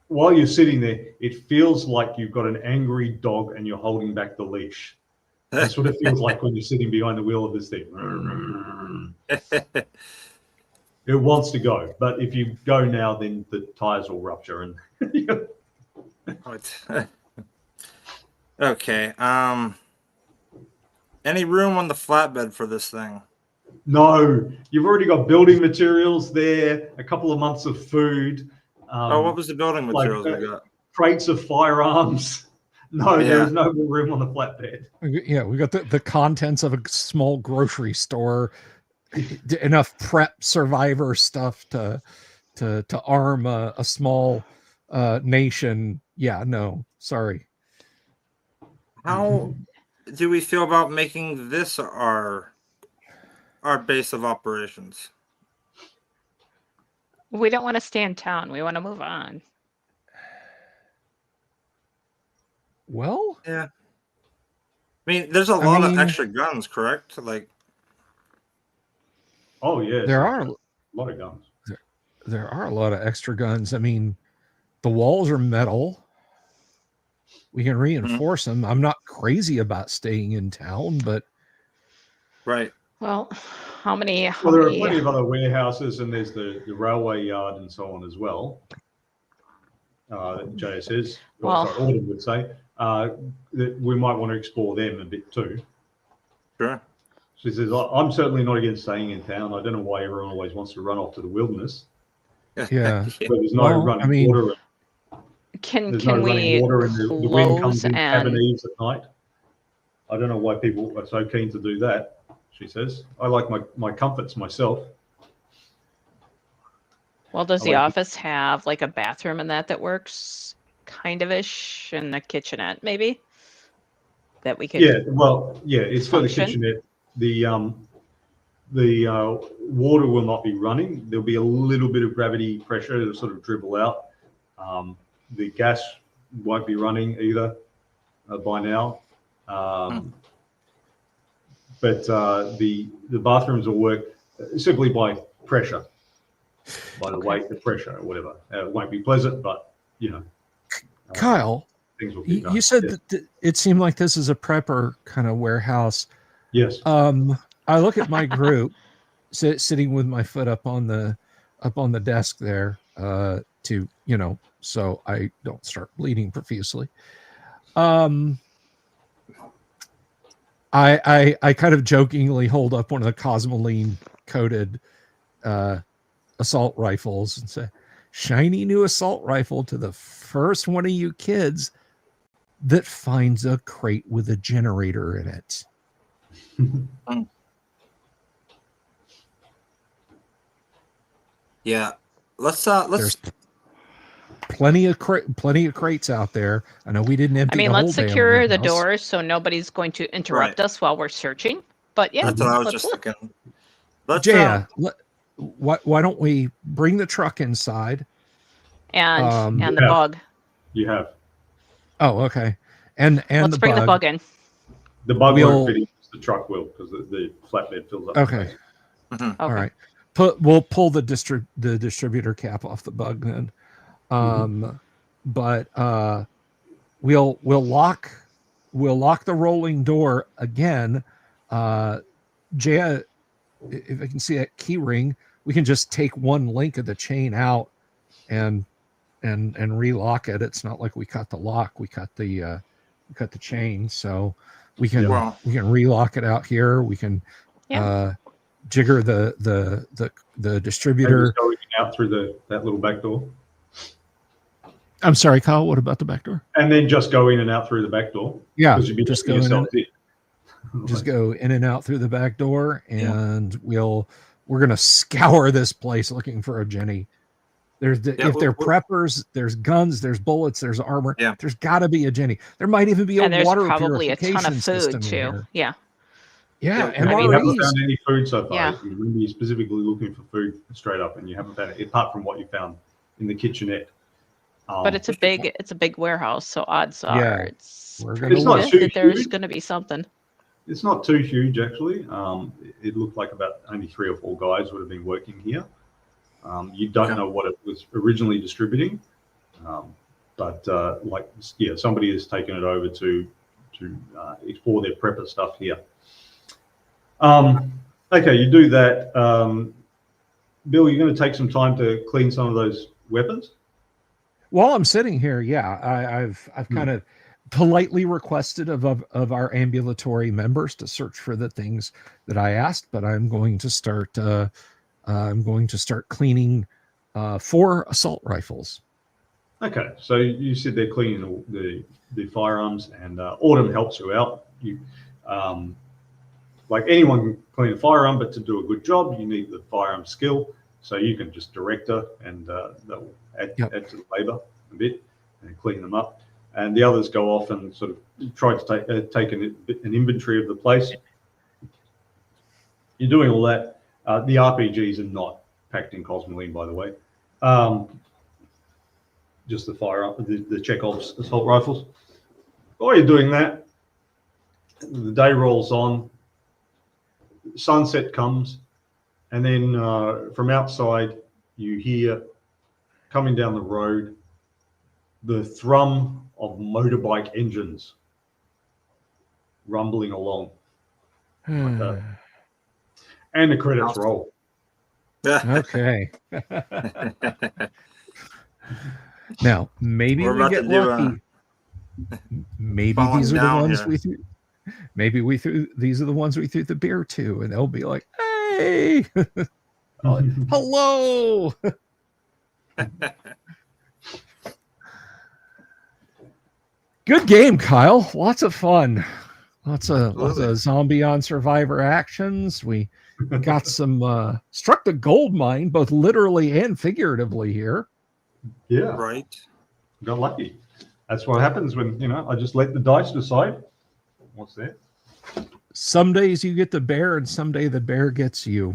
while you're sitting there, it feels like you've got an angry dog and you're holding back the leash. That's what it feels like when you're sitting behind the wheel of this thing. It wants to go, but if you go now, then the tires will rupture and. Okay. Any room on the flatbed for this thing? No, you've already got building materials there, a couple of months of food. What was the building materials we got? Crates of firearms. No, there Yeah. is no more room on the flatbed. Yeah, we got the contents of a small grocery store, enough prep survivor stuff to arm a small nation. Yeah, no, sorry. How do we feel about making this our base of operations? We don't want to stay in town. We want to move on. Well, Yeah. I mean, there's a lot of extra guns, correct? Like, oh yeah, there are a lot of guns. There are a lot of extra guns. I mean, the walls are metal. We can reinforce them. I'm not crazy about staying in town, but right. Well, how many? Well, there are plenty of other warehouses, and there's the railway yard and so on as well. JSS, Autumn would say that we might want to explore them a bit too. Sure. She says, I'm certainly not against staying in town. I don't know why everyone always wants to run off to the wilderness. Yeah. But there's no running water. There's no we running water, and the wind comes in and... cabin eaves at night. I don't know why people are so keen to do that, she says. I like my comforts myself. Well, does the office have like a bathroom and that works kind of ish, and the kitchenette maybe that we could? Yeah, well, yeah, it's got the kitchenette. The water will not be running. There'll be a little bit of gravity pressure to sort of dribble out. The gas won't be running either by now. But the bathrooms will work simply by pressure. By the weight, the pressure, or whatever. It won't be pleasant, but Kyle, things will be done. You said that it seemed like this is a prepper kind of warehouse. Yes. I look at my group sitting with my foot up on the desk there to so I don't start bleeding profusely. I kind of jokingly hold up one of the Cosmoline coated assault rifles and say, shiny new assault rifle to the first one of you kids that finds a crate with a generator in it. Yeah, let's. There's plenty of crates out there. I know we didn't empty. Let's secure the doors so nobody's going to interrupt us while we're searching. But yeah, that's what I was just thinking. Jaya, why don't we bring the truck inside? And the bug. You have. Oh, okay. And let's bring the bug in. The bug won't fit in, the truck will, because the flatbed fills up. Okay. All right. We'll pull the distributor cap off the bug then. But we'll lock the rolling door again. Jaya, if I can see that key ring, we can just take one link of the chain out and relock it. It's not like we cut the lock; we cut the chain, so we can relock it out here. We can jigger the distributor going out through that little back door. I'm sorry, Kyle. What about the back door? And then just go in and out through the back door. Yeah, just go in. Just go in and out through the back door, and we're gonna scour this place looking for a Jenny. If they're preppers, there's guns, there's bullets, there's armor. Yeah. There's got to be a Jenny. There might even be a water probably purification a ton of system food too. Here. Yeah. Yeah, and MREs. you haven't found any food so far. Yeah. You're really specifically looking for food straight up, and you haven't found it apart from what you found in the kitchenette. But it's a big warehouse, so odds are it's not too that there's huge. going to be something. It's not too huge, actually. It looked like about only 3 or 4 guys would have been working here. You don't know what it was originally distributing, but somebody has taken it over to explore their prepper stuff here. Okay, you do that. Bill, you're going to take some time to clean some of those weapons? While I'm sitting here, yeah, I've kind of politely requested of our ambulatory members to search for the things that I asked, but I'm going to start cleaning 4 assault rifles. Okay, so you said they're cleaning the firearms, and Autumn helps you out. You like anyone can clean a firearm, but to do a good job, you need the firearm skill. So you can just direct her, and that will add to the labor a bit and clean them up. And the others go off and sort of try to take an inventory of the place. You're doing all that. The RPGs are not packed in Cosmoline, by the way. Just the the Chekhov's assault rifles. While you're doing that, the day rolls on. Sunset comes, and then from outside you hear, coming down the road, the thrum of motorbike engines rumbling along. Like that. And the credits roll. Okay. Now, maybe we get lucky. Maybe these are the ones we threw. Maybe these are the ones we threw the beer to, and they'll be like, "Hey, hello." Good game, Kyle. Lots of fun. Lots of zombie on survivor actions. We got some struck the gold mine, both literally and figuratively here. Yeah, right. Got lucky. That's what happens when I just let the dice decide what's there. Some days you get the bear, and someday the bear gets you.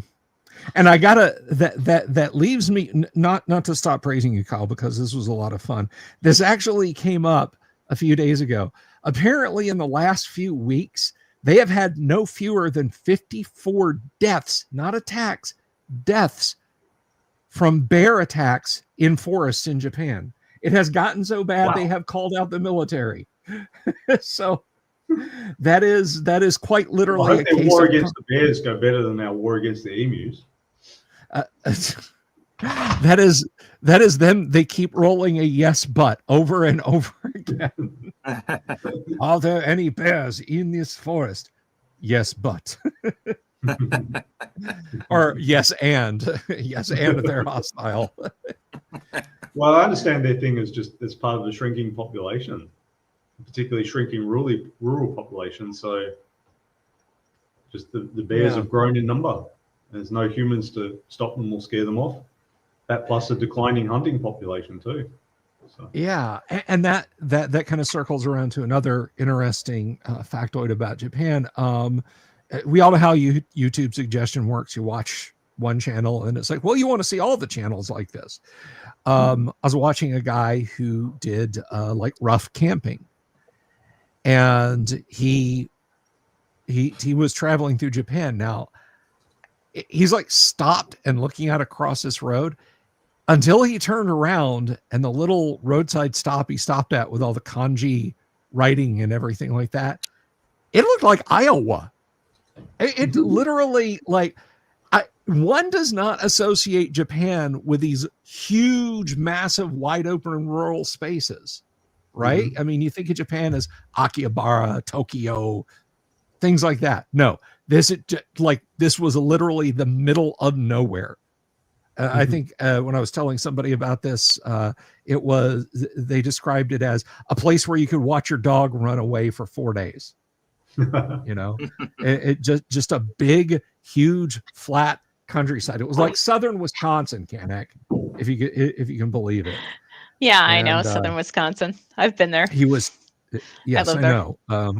And I gotta that leaves me not to stop praising you, Kyle, because this was a lot of fun. This actually came up a few days ago. Apparently, in the last few weeks, they have had no fewer than 54 deaths, not attacks, deaths from bear attacks in forests in Japan. It has gotten so bad they have called out the military. So that is quite literally I hope their war against the bears go better than our war against the emus. That is them. They keep rolling a yes but over and over again. Are there any bears in this forest? Yes, but. Or yes and they're hostile. Well, I understand their thing is just as part of the shrinking population, particularly shrinking rural population. So just the bears have grown in number. There's no humans to stop them or scare them off. That plus a declining hunting population too. So. Yeah, and that kind of circles around to another interesting factoid about Japan. We all know how YouTube suggestion works. You watch one channel and it's like, well, you want to see all the channels like this. I was watching a guy who did like rough camping, and he was traveling through Japan. Now he's like stopped and looking out across this road until he turned around, and the little roadside stop he stopped at with all the kanji writing and everything like that, it looked like Iowa. It literally, like, one does not associate Japan with these huge, massive, wide open rural spaces, right? Mm-hmm. I mean, you think of Japan as Akihabara, Tokyo, things like that. No, this was literally the middle of nowhere. I think when I was telling somebody about this, they described it as a place where you could watch your dog run away for 4 days. It just a big, huge, flat countryside. It was like southern Wisconsin, Canek, if you can believe it. Yeah, I know southern Wisconsin. I've been there. He was, yes, I know. But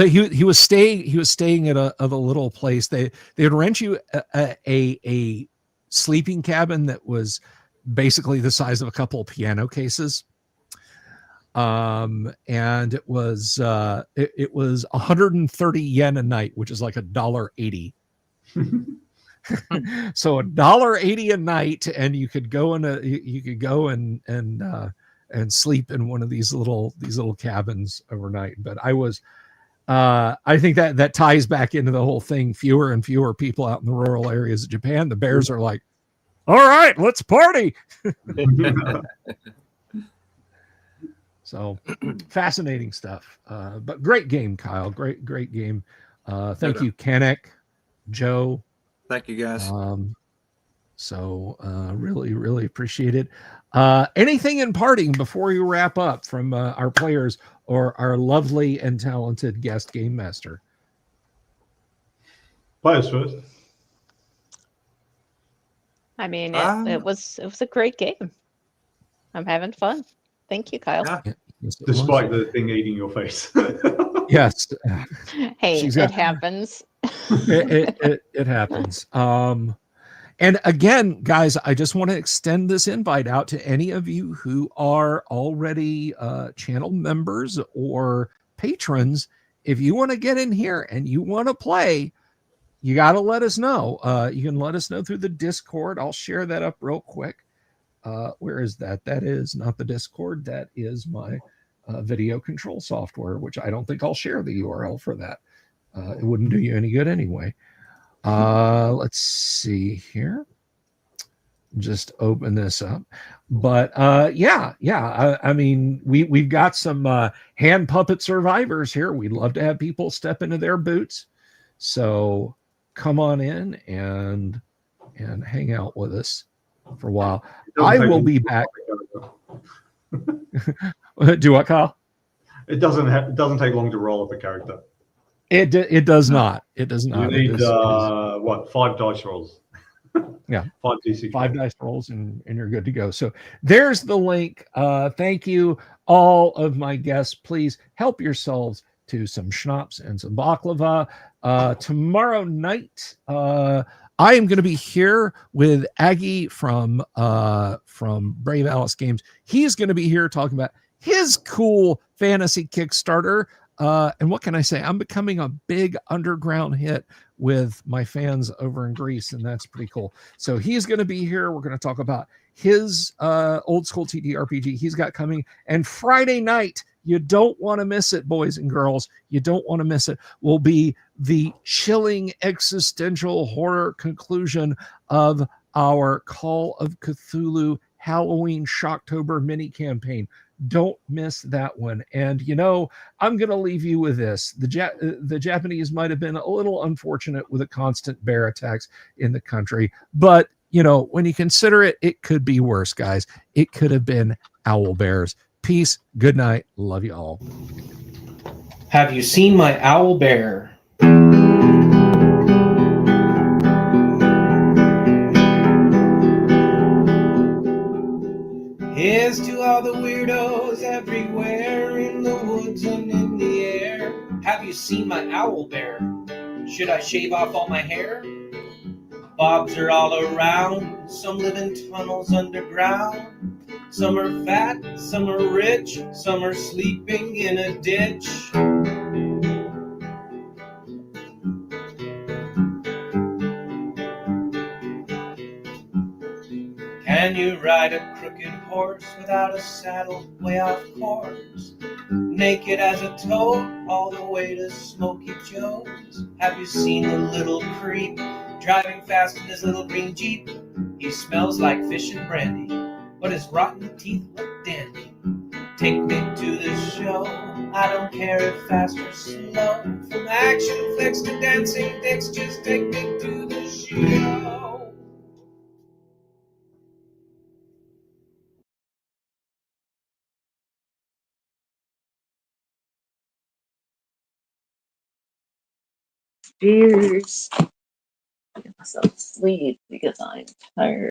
he was staying at a little place. They would rent you a sleeping cabin that was basically the size of a couple of piano cases. And it was 130 yen a night, which is like $1.80. So $1.80 a night, and you could go and sleep in one of these little cabins overnight. But I think that ties back into the whole thing. Fewer and fewer people out in the rural areas of Japan. The bears are like, all right, let's party. So fascinating stuff. But great game, Kyle. Great game. Thank you, Kanek, Joe. Thank you, guys. So really appreciate it. Anything in parting before we wrap up from our players or our lovely and talented guest game master? Players first. I mean, it was a great game. I'm having fun. Thank you, Kyle. Yeah. Yes, Despite the thing eating your face. Yes. Hey, it happens. It happens. And again, guys, I just want to extend this invite out to any of you who are already channel members or patrons. If you want to get in here and you want to play, you got to let us know. You can let us know through the Discord. I'll share that up real quick. Where is that? That is not the Discord. That is my video control software, which I don't think I'll share the URL for that. It wouldn't do you any good anyway. Let's see here. Just open this up. But yeah. I mean, we've got some hand puppet survivors here. We'd love to have people step into their boots. So come on in and hang out with us for a while. I will be back. Do what, Kyle? It doesn't take long to roll up a character. It does not. It does not. You need what? 5 dice rolls. Yeah, 5d6. 5 dice rolls, and you're good to go. So there's the link. Thank you, all of my guests. Please help yourselves to some schnapps and some baklava. Tomorrow night, I am going to be here with Aggie from Brave Alice Games. He's going to be here talking about his cool fantasy Kickstarter. And what can I say? I'm becoming a big underground hit with my fans over in Greece, and that's pretty cool. So he's going to be here. We're going to talk about his old school TTRPG he's got coming. And Friday night, you don't want to miss it, boys and girls. You don't want to miss it. Will be the chilling existential horror conclusion of our Call of Cthulhu Halloween Shocktober mini campaign. Don't miss that one. And I'm going to leave you with this. The Japanese might have been a little unfortunate with the constant bear attacks in the country, but when you consider it, it could be worse, guys. It could have been owl bears. Peace. Good night. Love you all. Have you seen my owl bear? Here's to all the weirdos everywhere in the woods and in the air. Have you seen my owl bear? Should I shave off all my hair? Bobs are all around. Some live in tunnels underground. Some are fat, some are rich, some are sleeping in a ditch. Can you ride a crooked horse without a saddle way off course? Naked as a toad all the way to Smoky Joe's. Have you seen the little creep driving fast in his little green Jeep? He smells like fish and brandy, but his rotten teeth look dandy. Take me to the show, I don't care if fast or slow. From action flicks to dancing dicks, just take me to the show. Cheers. Get myself to sleep because I'm tired.